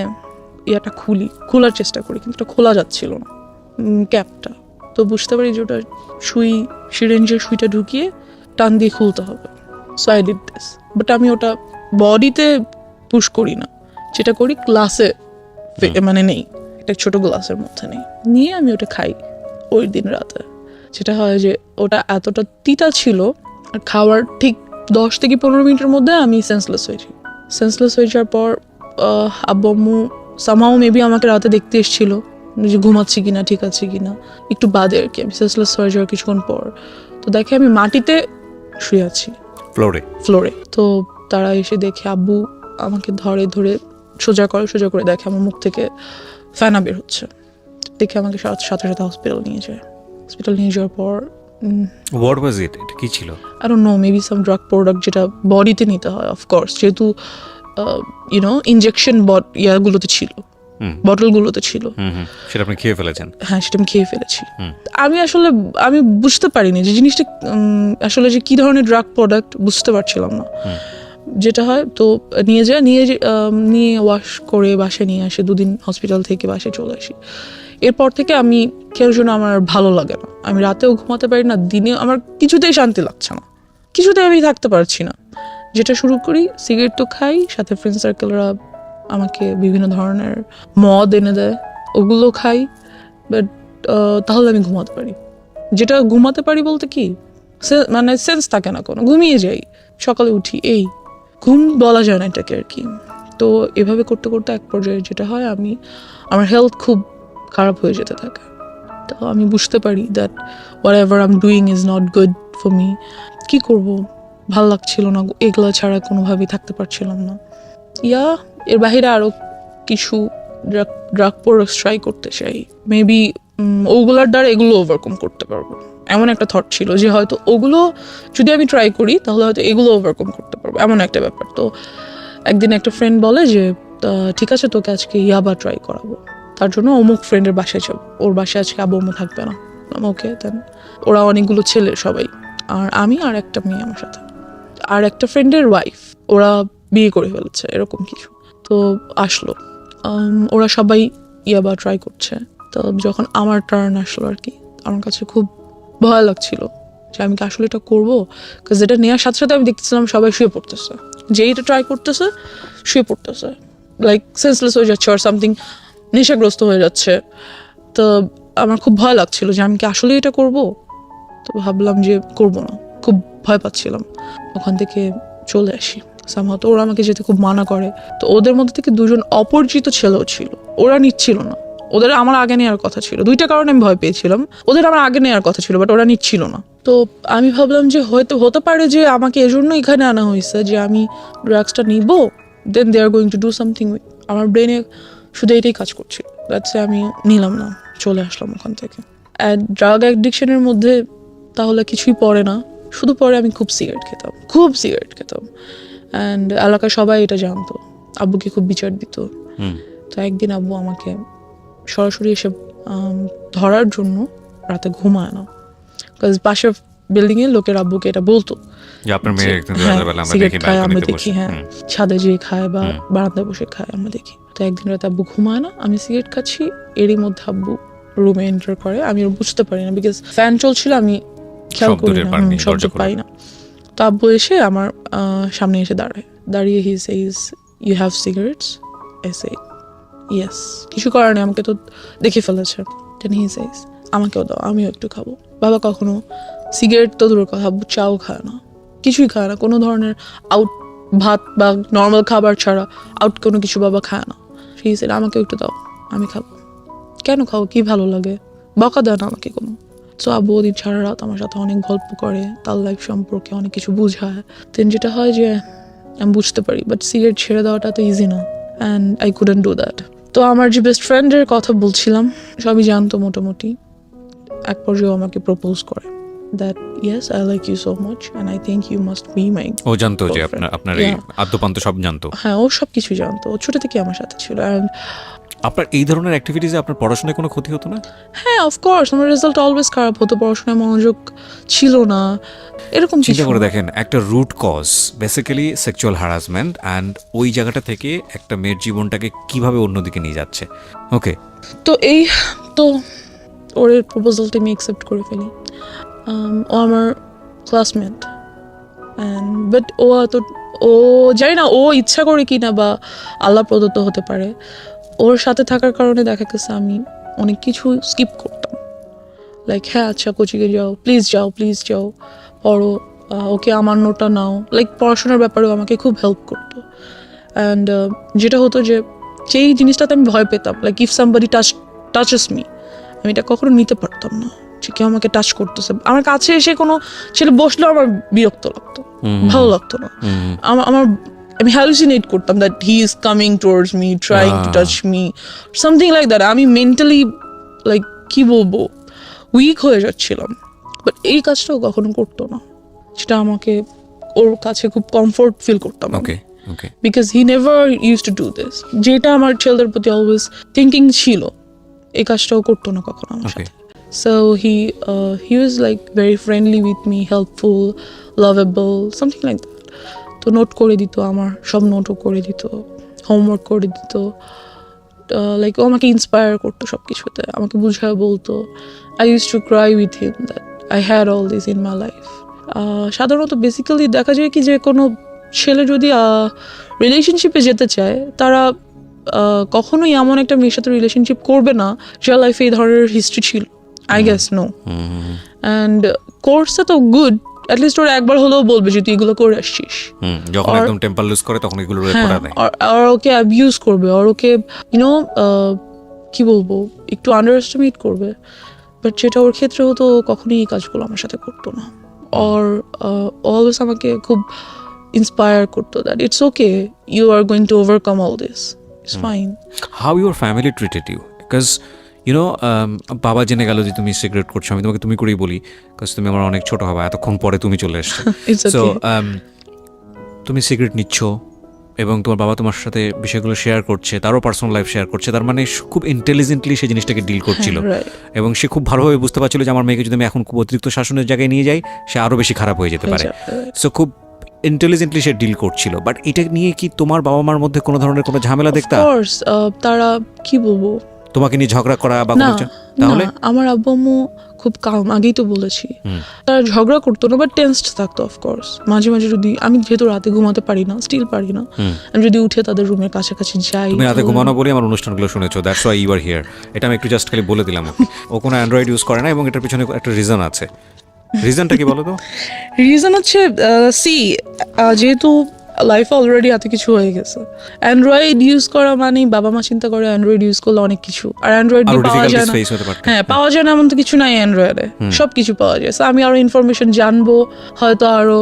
ইয়াটা খোলার চেষ্টা করি, কিন্তু এটা খোলা যাচ্ছিল না, ক্যাপটা। তো বুঝতে পারি যে ওটা সিরিঞ্জের সুইটা ঢুকিয়ে টান দিয়ে খুলতে হবে। So I did this, but আমি ওটা বডিতে পুশ করি না, যেটা করি গ্লাসে, মানে নেই, একটা ছোট গ্লাসের মধ্যে নেই, নিয়ে আমি ওটা খাই ওই দিন রাতে। যেটা হয় যে ওটা এতটা তিতা ছিল, আর খাওয়ার ঠিক 10 থেকে 15 মিনিটের মধ্যে আমি সেন্সলেস হয়ে যাওয়ার পর আব্বু আম্মু সামহাও মেবি আমাকে রাতে দেখতে এসেছিল যে ঘুমাচ্ছি কিনা, ঠিক আছে কিনা, একটু বাদে আর কি, আমি সেন্সলেস হয়ে যাওয়ার কিছুক্ষণ পর তো দেখে আমি মাটিতে শুয়ে আছি, ফ্লোরে। তো তারা এসে দেখে, আব্বু আমাকে ধরে সোজা করে দেখে আমার মুখ থেকে ফেনা বের হচ্ছে, দেখে আমাকে সাথে সাথে হসপিটাল নিয়ে যাওয়ার পর হোয়াট ওয়াজ ইট? এটা কি ছিল? I don't no, maybe some drug product, যেটা বডিতে নিতে হয় অফকোর্স, যেহেতু ইনজেকশন ইয়াগুলোতে ছিল, বটলগুলোতে ছিল। সেটা আপনি খেয়ে ফেলেছেন? হ্যাঁ, সেটা আমি খেয়ে ফেলেছি। আমি বুঝতে পারিনি যে জিনিসটা আসলে যে কি ধরনের ড্রাগ প্রোডাক্ট, বুঝতে পারছিলাম না। যেটা হয় তো নিয়ে ওয়াশ করে বাসায় নিয়ে আসে, 2 দিন হসপিটাল থেকে বাসায় চলে আসি। এরপর থেকে আমি কেউ জন্য আমার ভালো লাগে না, আমি রাতেও ঘুমাতে পারি না, দিনে আমার কিছুতেই শান্তি লাগছে না, কিছুতেই আমি থাকতে পারছি না। যেটা শুরু করি, সিগারেট তো খাই, সাথে ফ্রেন্ড সার্কেলরা আমাকে বিভিন্ন ধরনের মদ এনে দেয়, ওগুলো খাই, বাট তাহলে আমি ঘুমাতে পারি। যেটা ঘুমাতে পারি বলতে কি, মানে সেন্স থাকে না কোনো, ঘুমিয়ে যাই, সকালে উঠি, এই ঘুম বলা যায় না এটাকে আর কি। তো এভাবে করতে করতে এক পর্যায়ে যেটা হয়, আমার হেলথ খুব খারাপ হয়ে যেতে থাকে। তো আমি বুঝতে পারি that whatever I am doing is not good for me. কী করবো, ভাল লাগছিল না, এগুলো ছাড়া কোনোভাবেই থাকতে পারছিলাম না। এর বাহিরে আরও কিছু ড্রাগ প্রোডাক্টস ট্রাই করতে চাই, মেবি ওগুলোর দ্বারা এগুলো ওভারকাম করতে পারবো, এমন একটা থট ছিল যে হয়তো ওগুলো যদি আমি ট্রাই করি তাহলে হয়তো এগুলো ওভারকাম করতে পারবো, এমন একটা ব্যাপার। তো একদিন একটা ফ্রেন্ড বলে যে ঠিক আছে, তোকে আজকে ইয়াবা ট্রাই করাবো, তার জন্য অমুক ফ্রেন্ডের বাসায় যাবো, ওর বাসায় আজকে আব্বু আম্মু থাকবে না, ওকে। দেন ওরা অনেকগুলো ছেলে সবাই, আর আমি আর একটা মেয়ে আমার সাথে, আর একটা ফ্রেন্ডের ওয়াইফ, ওরা বিয়ে করে ফেলেছে, এরকম কিছু। তো আসলো, ওরা সবাই ইয়াবা ট্রাই করছে। তো যখন আমার টার্ন আসলো আর কি, আমার কাছে খুব ভয় লাগছিল যে আমি কি আসলে এটা করবো, কারণ যেটা নেওয়ার সাথে সাথে আমি দেখতেছিলাম সবাই শুয়ে পড়তেছে, যেই এটা ট্রাই করতেছে শুয়ে পড়তেছে, লাইক সেন্সলেস হয়ে যাচ্ছে আর সামথিং, নেশাগ্রস্ত হয়ে যাচ্ছে। তো আমার খুব ভয় লাগছিল যে আমি কি আসলে এটা করব। তো ভাবলাম যে করব না, খুব ভয় পাচ্ছিলাম, ওখান থেকে চলে আসি সামহাও। তো ওরা আমাকে যেতে খুব মানা করে। তো ওদের মধ্যে থেকে 2 জন অপরিচিত ছেলেও ছিল, ওরা নিচ্ছিল না, ওদের আমার আগে নেওয়ার কথা ছিল। 2টা কারণে আমি ভয় পেয়েছিলাম, ওদের আমার আগে নেওয়ার কথা ছিল, বাট ওরা নিচ্ছিল না। তো আমি ভাবলাম যে হয়তো হতে পারে যে আমাকে এজন্য এখানে আনা হয়েছে যে আমি ড্রাগসটা নিব, then they are going to do something with. আমার ব্রেনে শুধু এটাই কাজ করছিল, দ্যাটস আমি নিলাম না, চলে আসলাম ওখান থেকে। ড্রাগ অ্যাডিকশনের মধ্যে তাহলে কিছুই পড়ে না, শুধু পরে আমি খুব সিগারেট খেতাম, অ্যান্ড এলাকার সবাই এটা জানতো, আব্বুকে খুব বিচার দিত। তো একদিন আব্বু আমাকে সরাসরি এসে ধরার জন্য রাতে ঘুমায় না, বিকজ পাশের বিল্ডিং এর লোকের আব্বুকে এটা বলতো সিগারেট খায় আমরা দেখি, হ্যাঁ ছাদে যেয়ে খায় বা বারান্দায় বসে খায় আমরা দেখি। তো একদিন রাতে আব্বু ঘুমায় না, আমি সিগারেট খাচ্ছি, এরই মধ্যে আব্বু রুমে এন্টার করে। আমি বুঝতে পারি না, বিকজ ফ্যান চলছিল, আমি খেয়াল করি না, শব্দ পাই না। তো আব্বু এসে আমার সামনে এসে দাঁড়িয়ে he says you have cigarettes, I say, yes. কিছু করার নেই, আমাকে তো দেখে ফেলেছে। Then he says, আমাকেও দাও, আমিও একটু খাবো। বাবা কখনো সিগারেট তো দূরের কথা, চাও খায় না, কিছুই খায় না, কোনো ধরনের আউট ভাত বা নর্মাল খাবার ছাড়া আউট কোনো কিছু বাবা খায় না। He said, আমাকেও একটু দাও, আমি খাবো। কেন খাও, কি ভালো লাগে, বকা দেয় না আমাকে কোনো। সো আব্বু ওদিন সারা রাত আমার সাথে অনেক গল্প করে, তার লাইফ সম্পর্কে অনেক কিছু বুঝায়। দেন যেটা হয় যে আমি বুঝতে পারি, বাট সিগারেট ছেড়ে দেওয়াটা তো ইজি না, and I couldn't do that. তো আমার যে বেস্ট ফ্রেন্ডের কথা বলছিলাম, সবই জানতো মোটামুটি। এক পর্যায়ে আমাকে প্রপোজ করে that yes I like you so much and I think you must be my. ও জানতো যে আপনার এই আদ্যপান্ত সব জানতো? হ্যাঁ, ও সব কিছু জানতো, ও ছোট থেকে আমার সাথে ছিল। অ্যান্ড আপনার এই ধরনের অ্যাক্টিভিটিসে আপনার পড়াশোনায় কোনো ক্ষতি হতো না? হ্যাঁ, অফকোর্স আমার রেজাল্ট অলওয়েজ খারাপ হতো, পড়াশোনায় মনোযোগ ছিল না, এরকম চিন্তা কিছু। করে দেখেন, একটা root cause basically sexual harassment, and ওই জায়গাটা থেকে একটা মেয়ের জীবনটাকে কিভাবে অন্যদিকে নিয়ে যাচ্ছে। ওকে, তো ওর প্রপোজালটা আমি অ্যাকসেপ্ট করে ফেলি। ও আমার ক্লাসমেট, অ্যান্ড বাট ও জানি না ও ইচ্ছা করে কি না বা আল্লাহ প্রদত্ত হতে পারে, ওর সাথে থাকার কারণে দেখা গেছে আমি অনেক কিছু স্কিপ করতাম। লাইক হ্যাঁ আচ্ছা কোচিংয়ে যাও, প্লিজ যাও পড়ো, ওকে আমার নোটটা নাও, লাইক পড়াশোনার ব্যাপারেও আমাকে খুব হেল্প করতো। অ্যান্ড যেটা হতো যে যেই জিনিসটাতে আমি ভয় পেতাম, like if somebody touches me, আমি এটা কখনো নিতে পারতাম না যে কেউ আমাকে টাচ করতেছে। আমার কাছে এসে কোনো ছেলে বসলেও আমার বিরক্ত লাগতো, ভালো লাগতো না। আমি হ্যালুসিনেট করতাম that he is coming towards me, trying to touch me, something like that. আমি মেন্টালি লাইক কি বলবো, উইক হয়ে যাচ্ছিলাম। বাট এই কাজটাও কখনো করতো না, যেটা আমাকে ওর কাছে খুব কমফোর্ট ফিল করতাম। Okay okay, because he never use to do this, যেটা আমার ছেলেদের প্রতি অলওয়েজ থিঙ্কিং ছিল, এই কাজটাও করতো না কখনো আমার সাথে। So he was like very friendly with me, helpful, lovable, something like that. তো নোট করে দিত, আমার সব নোটও করে দিত, হোমওয়ার্ক করে দিত, লাইক ও আমাকে ইন্সপায়ার করতো সব কিছুতে, আমাকে বুঝায় বলতো। I use to cry with him that I had all this in my life. সাধারণত বেসিক্যালি দেখা যায় কি, যে কোনো ছেলে যদি রিলেশনশিপে যেতে চায়, তারা কখনোই এমন একটা মেয়ের সাথে রিলেশনশিপ করবে না যার লাইফে এই ধরনের হিস্ট্রি ছিল। I guess no. অ্যান্ড কোর্সটা তো গুড, অ্যাটলিস্ট ওরা একবার হলেও বলবে যে তুই এগুলো করে আসছিস। যখন একদম টেম্পার লুজ করে তখন এগুলো রেকর্ড দেয়, আর ওকে অ্যাবিউজ করবে, আর ওকে ইউনো কি বলবো, একটু আন্ডার এস্টিমেট করবে। বাট যেটা ওর ক্ষেত্রে হতো, কখনোই এই কাজগুলো আমার সাথে করতো না। আর অলওয়েজ আমাকে খুব ইন্সপায়ার করতো that it's okay, you are going to overcome all this, it's fine. How your family treated you? Because you know বাবা জেনে গেল যে তুমি সিগারেট করছো, আমি তোমাকে তুমি করেই বলি, বিকজ তুমি আমার অনেক ছোট হবা, এতক্ষণ পরে তুমি চলে এসছো। সো তুমি সিগারেট নিচ্ছ এবং তোমার বাবা তোমার সাথে বিষয়গুলো শেয়ার করছে, তারও পার্সোনাল লাইফ শেয়ার করছে, তার মানে খুব ইন্টেলিজেন্টলি সেই জিনিসটাকে ডিল করছিল, এবং সে খুব ভালোভাবে বুঝতে পারছিল যে আমার মেয়েকে যদি আমি এখন খুব অতিরিক্ত শাসনের জায়গায় নিয়ে যাই, সে আরও বেশি খারাপ হয়ে যেতে পারে। সো খুব ইন্টেলিজেন্টলি সে ডিল করছিল। বাট এটা নিয়ে কি তোমার বাবা মার মধ্যে কোনো ধরনের কোনো ঝামেলা দেখতা? তারা কি বলবো, তোমাকে নিয়ে ঝগড়া করা বা না, তাহলে? আমার আব্বু আম্মু খুব কাম, আগেই তো বলেছি, তারা ঝগড়া করতো না, বাট টেন্সড থাকতো অফকোর্স। মাঝে মাঝে যদি আমি যেহেতু রাতে ঘুমাতে পারি না, স্টিল পারি না, আমি যদি উঠে তাদের রুমের কাছাকাছি যাই। তুমি রাতে ঘুমানো বলে আমার অনুষ্ঠানগুলো শুনেছো, that's why you are here. এটা আমি একটু জাস্ট খালি বলে দিলাম। ও কোনো অ্যান্ড্রয়েড ইউজ করে না, এবং এটার পিছনে একটা রিজন আছে। রিজনটা কি বলো তো? রিজন হচ্ছে যেহেতু লাইফে অলরেডি এত কিছু হয়ে গেছে, অ্যান্ড্রয়েড ইউজ করা মানে বাবা মা চিন্তা করে অ্যান্ড্রয়েড ইউজ করলে অনেক কিছু, আর অ্যান্ড্রয়েড পাওয়া যায় না। হ্যাঁ, পাওয়া যায় না এমন তো কিছু নাই অ্যান্ড্রয়েডে, সব কিছু পাওয়া যায়। আমি আরো ইনফরমেশন জানবো, হয়তো আরো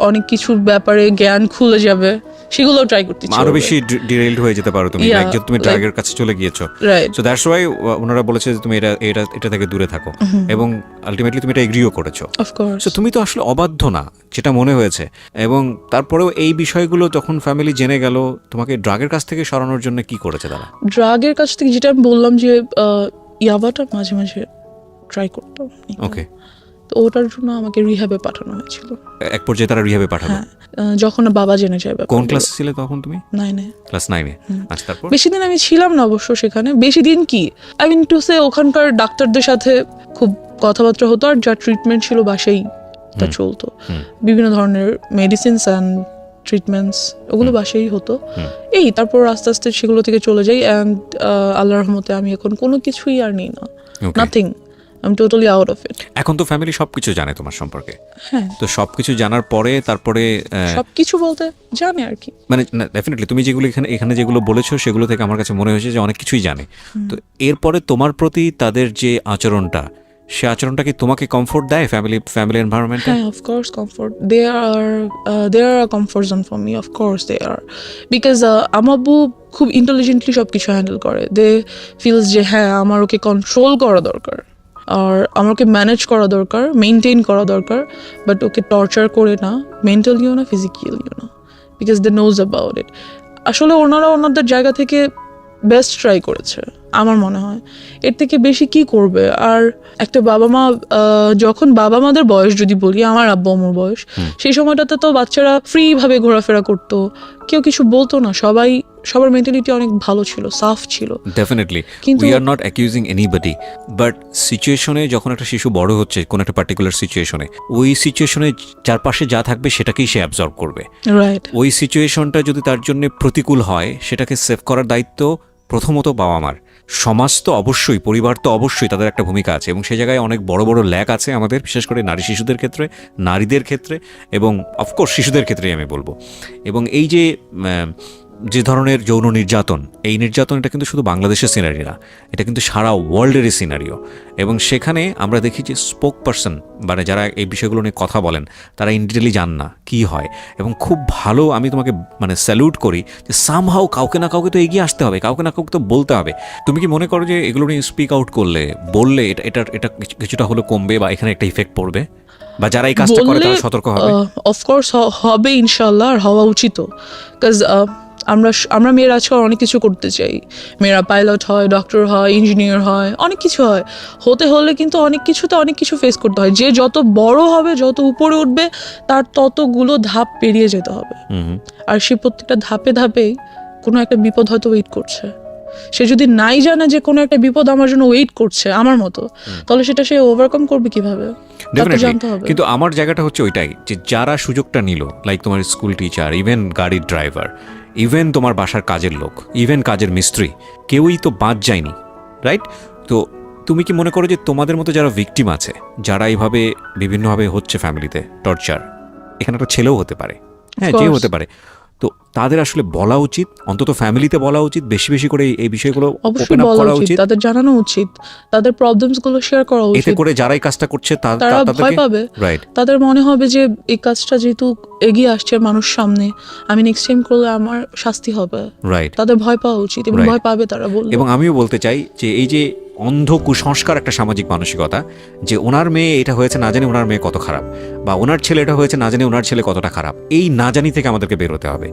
অনেক কিছুর ব্যাপারে জ্ঞান খুলে যাবে, সেগুলো ট্রাই করতে চাই। আরো বেশি ডিরেইলড হয়ে যেতে পারো তুমি, লাইক যখন তুমি ড্রাগের কাছে চলে গিয়েছো। সো দ্যাটস ওয়াই ওনারা বলেছে যে তুমি এটা থেকে দূরে থাকো, এবং আলটিমেটলি তুমি এটা এগ্রিও করেছো। অফকোর্স। সো তুমি তো আসলে অবাধ্য না, যেটা মনে হয়েছে। এবং তারপরেও এই বিষয়গুলো যখন ফ্যামিলি জেনে গেল, তোমাকে ড্রাগের কাছ থেকে সরানোর জন্য কি করেছে তারা? ড্রাগের কাছ থেকে যেটা আমি বললাম যে ইয়াবাটা মাঝে মাঝে ট্রাই করতাম। ওকে। তো ওটার জন্য আমাকে রিহ্যাবে পাঠানো হয়েছিল। এক পর্যায়ে তারা রিহ্যাবে পাঠালো? হ্যাঁ, যখন বাবা জেনে যায়। কোন ক্লাসে ছিলে তখন তুমি? 9-এ। ক্লাস 9-এ। আচ্ছা, তারপর? বেশি দিন আমি ছিলাম না অবশ্য সেখানে। বেশি দিন কি, আই মিন টু সে, ওখানকার ডাক্তারদের সাথে খুব কথাবার্তা হতো, আর যা ট্রিটমেন্ট ছিল বাসাই তা চলতো। বিভিন্ন ধরনের মেডিসিনস অ্যান্ড ট্রিটমেন্টস ওগুলো বাসায়ই হতো। এই তারপর আস্তে আস্তে সেগুলো থেকে চলে যাই, অ্যান্ড আল্লাহর রহমতে আমি এখন কোনো কিছুই আর নিই না, nothing, I am totally out of it. এখন তো ফ্যামিলি সবকিছু জানে তোমার সম্পর্কে, হ্যাঁ তো সবকিছু জানার পরে তারপরে সবকিছু বলতে জানে আর কি, মানে ডেফিনেটলি তুমি যেগুলো এখানে যেগুলো বলেছো সেগুলো থেকে আমার কাছে মনে হয়েছে যে অনেক কিছুই জানে। তো এরপরে তোমার প্রতি তাদের যে আচরণটা, সে আচরণটা কি তোমাকে কমফোর্ট দেয় ফ্যামিলি এনভায়রনমেন্টে? হ্যাঁ of course comfort, they are a comfort zone for me, of course they are, because আমার আব্বু খুব ইন্টেলিজেন্টলি সব কিছু হ্যান্ডেল করে। দে ফিলস যে হ্যাঁ আমার ওকে কন্ট্রোল করা দরকার, আর আমাকে ম্যানেজ করা দরকার, মেনটেন করা দরকার, বাট ওকে টর্চার করে না, মেন্টালিও না ফিজিক্যালিও না, because they knows about it. আসলে ওনারা ওনাদের জায়গা থেকে বেস্ট ট্রাই করেছে আমার মনে হয়, এর থেকে বেশি কি করবে। আর একটা বাবা মা যখন বাবা মাদের বয়স যদি বলি, আমার আব্বু আম্মুর বয়স, সেই সময়টাতে তো বাচ্চারা ফ্রি ভাবে ঘোরাফেরা করতো, কেউ কিছু বলতো না, সবার মেন্টালিটি অনেক ভালো ছিল, সাফ ছিল। ডেফিনেটলি কিন্তু- we are not accusing anybody, but সিচুয়েশনে যখন একটা শিশু বড় হচ্ছে কোন একটা পার্টিকুলার সিচুয়েশনে, ওই সিচুয়েশনে চারপাশে যা থাকবে সেটাকেই সে অ্যাবজর্ব করবে। রাইট, ওই সিচুয়েশনটা যদি তার জন্য প্রতিকূল হয়, সেটাকে সেভ করার দায়িত্ব প্রথমত বাবা মার। সমাজ তো অবশ্যই, পরিবার তো অবশ্যই, তাদের একটা ভূমিকা আছে, এবং সেই জায়গায় অনেক বড় বড় ল্যাক আছে আমাদের, বিশেষ করে নারী শিশুদের ক্ষেত্রে, নারীদের ক্ষেত্রে, এবং অফকোর্স শিশুদের ক্ষেত্রেই আমি বলবো। এবং এই যে ধরনের যৌন নির্যাতন, এই নির্যাতন এটা কিন্তু শুধু বাংলাদেশের সিনারি না, এটা কিন্তু সারা ওয়ার্ল্ডেরই সিনারিও। এবং সেখানে আমরা দেখি যে স্পোক পারসন, মানে যারা এই বিষয়গুলো নিয়ে কথা বলেন, তারা ইনডিটেলি জান না কি হয়। এবং খুব ভালো, আমি তোমাকে মানে স্যালুট করি যে সামহাও কাউকে না কাউকে তো এগিয়ে আসতে হবে, কাউকে না কাউকে তো বলতে হবে। তুমি কি মনে করো যে এগুলো নিয়ে স্পিক আউট বললে এটা কিছুটা হলো কমবে, বা এখানে একটা ইফেক্ট পড়বে, বা যারা এই কাজটা করে তারা সতর্ক হবে? অফকোর্স হবে ইনশাল্লাহ, আর হওয়া উচিত, বিকজ আমরা মেয়েরা আজকাল অনেক কিছু করতে চাই, মেয়েরা পাইলট হয়, ডক্টর হয়, ইঞ্জিনিয়ার হয়, অনেক কিছু হয়। হতে হলে কিন্তু অনেক কিছু ফেস করতে হয়। যে যত বড় হবে, যত উপরে উঠবে, তার ততগুলো ধাপ পেরিয়ে যেতে হবে। আর সে প্রত্যেকটা ধাপে ধাপেই কোনো একটা বিপদ হয়তো ওয়েট করছে। সে যদি নাই জানে যে কোনো একটা বিপদ আমার জন্য ওয়েট করছে আমার মতো, তাহলে সেটা সে ওভারকাম করবে কিভাবে, তা তো জানতে হবে। কিন্তু আমার জায়গাটা হচ্ছে ওইটাই, যে যারা সুযোগটা নিল, লাইক তোমার স্কুল টিচার, ইভেন গাড়ির ড্রাইভার, ইভেন তোমার বাসার কাজের লোক, ইভেন কাজের মিস্ত্রি, কেউই তো বাদ যায়নি, রাইট? তো তুমি কি মনে করো যে তোমাদের মতো যারা ভিকটিম আছে, যারা এইভাবে বিভিন্নভাবে হচ্ছে ফ্যামিলিতে টর্চার, এখানে একটা ছেলেও হতে পারে, হ্যাঁ যে হতে পারে, তো তাদের আসলে বলা উচিত, অন্তত ফ্যামিলিতে বলা উচিত, বেশি বেশি করে এই বিষয়গুলো অবশ্যই ওপেন আপ বলা করা উচিত, উচিত, তাদের জানানো উচিত, তাদের প্রবলেমস গুলো শেয়ার করা এতে উচিত। করে যারাই কাজটা করছে তারা ভয় পাবে, রাইট, তাদের মনে হবে যে এই কাজটা যেহেতু এগিয়ে আসছে মানুষ সামনে, আমি নেক্সট টাইম করলে আমার শাস্তি হবে, রাইট। তাদের ভয় পাওয়া উচিত, এবং Right. ভয় পাবে তারা বলবে। এবং আমিও বলতে চাই যে এই যে অন্ধ কুসংস্কার একটা সামাজিক মানসিকতা, যে ওনার মেয়ে এটা হয়েছে না জানি ওনার মেয়ে কত খারাপ, বা ওনার ছেলে এটা হয়েছে না জানি ওনার ছেলে কতটা খারাপ, এই না জানি থেকে আমাদেরকে বের হতে হবে।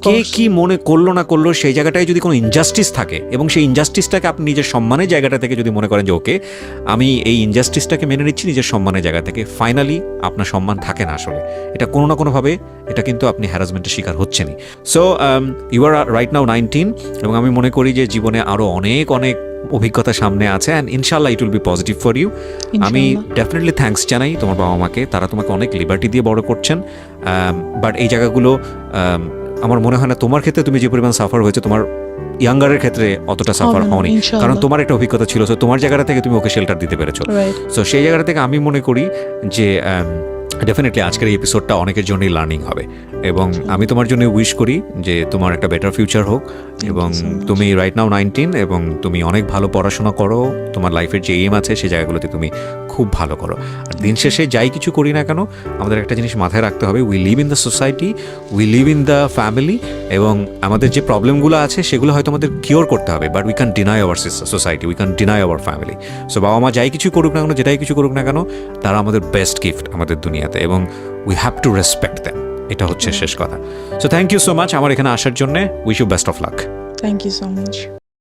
কে কি মনে করলো না করলো, সেই জায়গাটায় যদি কোনো ইনজাস্টিস থাকে, এবং সেই ইনজাস্টিসটাকে আপনি নিজের সম্মানের জায়গাটা থেকে যদি মনে করেন যে ওকে আমি এই ইনজাস্টিসটাকে মেনে নিচ্ছি নিজের সম্মানের জায়গা থেকে, ফাইনালি আপনার সম্মান থাকে না আসলে, এটা কোনো না কোনোভাবে এটা কিন্তু আপনি হ্যারাসমেন্টের শিকার হচ্ছেনই। So you are right now 19, এবং আমি মনে করি যে জীবনে আরও অনেক অনেক অভিজ্ঞতা সামনে আছে, অ্যান্ড ইনশাল্লাহ it will be positive for you. আমি ডেফিনেটলি থ্যাঙ্কস জানাই তোমার বাবা মাকে, তারা তোমাকে অনেক লিবার্টি দিয়ে বড় করছেন, বাট এই জায়গাগুলো আমার মনে হয় না তোমার ক্ষেত্রে তুমি যে পরিমাণ সাফার হয়েছে, তোমার ইয়াঙ্গারের ক্ষেত্রে অতটা সাফার হওনি, কারণ তোমার একটা অভিজ্ঞতা ছিল, সো তোমার জায়গাটা থেকে তুমি ওকে শেল্টার দিতে পেরেছো। সো সেই জায়গাটা থেকে আমি মনে করি যে ডেফিনেটলি আজকের এই এপিসোডটা অনেকের জন্যই লার্নিং হবে, এবং আমি তোমার জন্য উইশ করি যে তোমার একটা বেটার ফিউচার হোক, এবং তুমি রাইট নাও 19, এবং তুমি অনেক ভালো পড়াশোনা করো, তোমার লাইফের যে এম আছে সেই জায়গাগুলোতে তুমি খুব ভালো করো। আর দিন শেষে যাই কিছু করি না কেন, আমাদের একটা জিনিস মাথায় রাখতে হবে, we live in the society, we live in the family, এবং আমাদের যে প্রবলেমগুলো আছে সেগুলো হয়তো আমাদের কিওর করতে হবে, but we can deny our society, we can deny our family. So বাবা মা যাই কিছু করুক না কেন, যেটাই কিছু করুক না কেন, তারা আমাদের বেস্ট গিফট আমাদের দুনিয়াতে, এবং we have to respect them, এটা হচ্ছে শেষ কথা। So thank you so much আমার এখানে আসার জন্য, wish you best of luck. Thank you so much.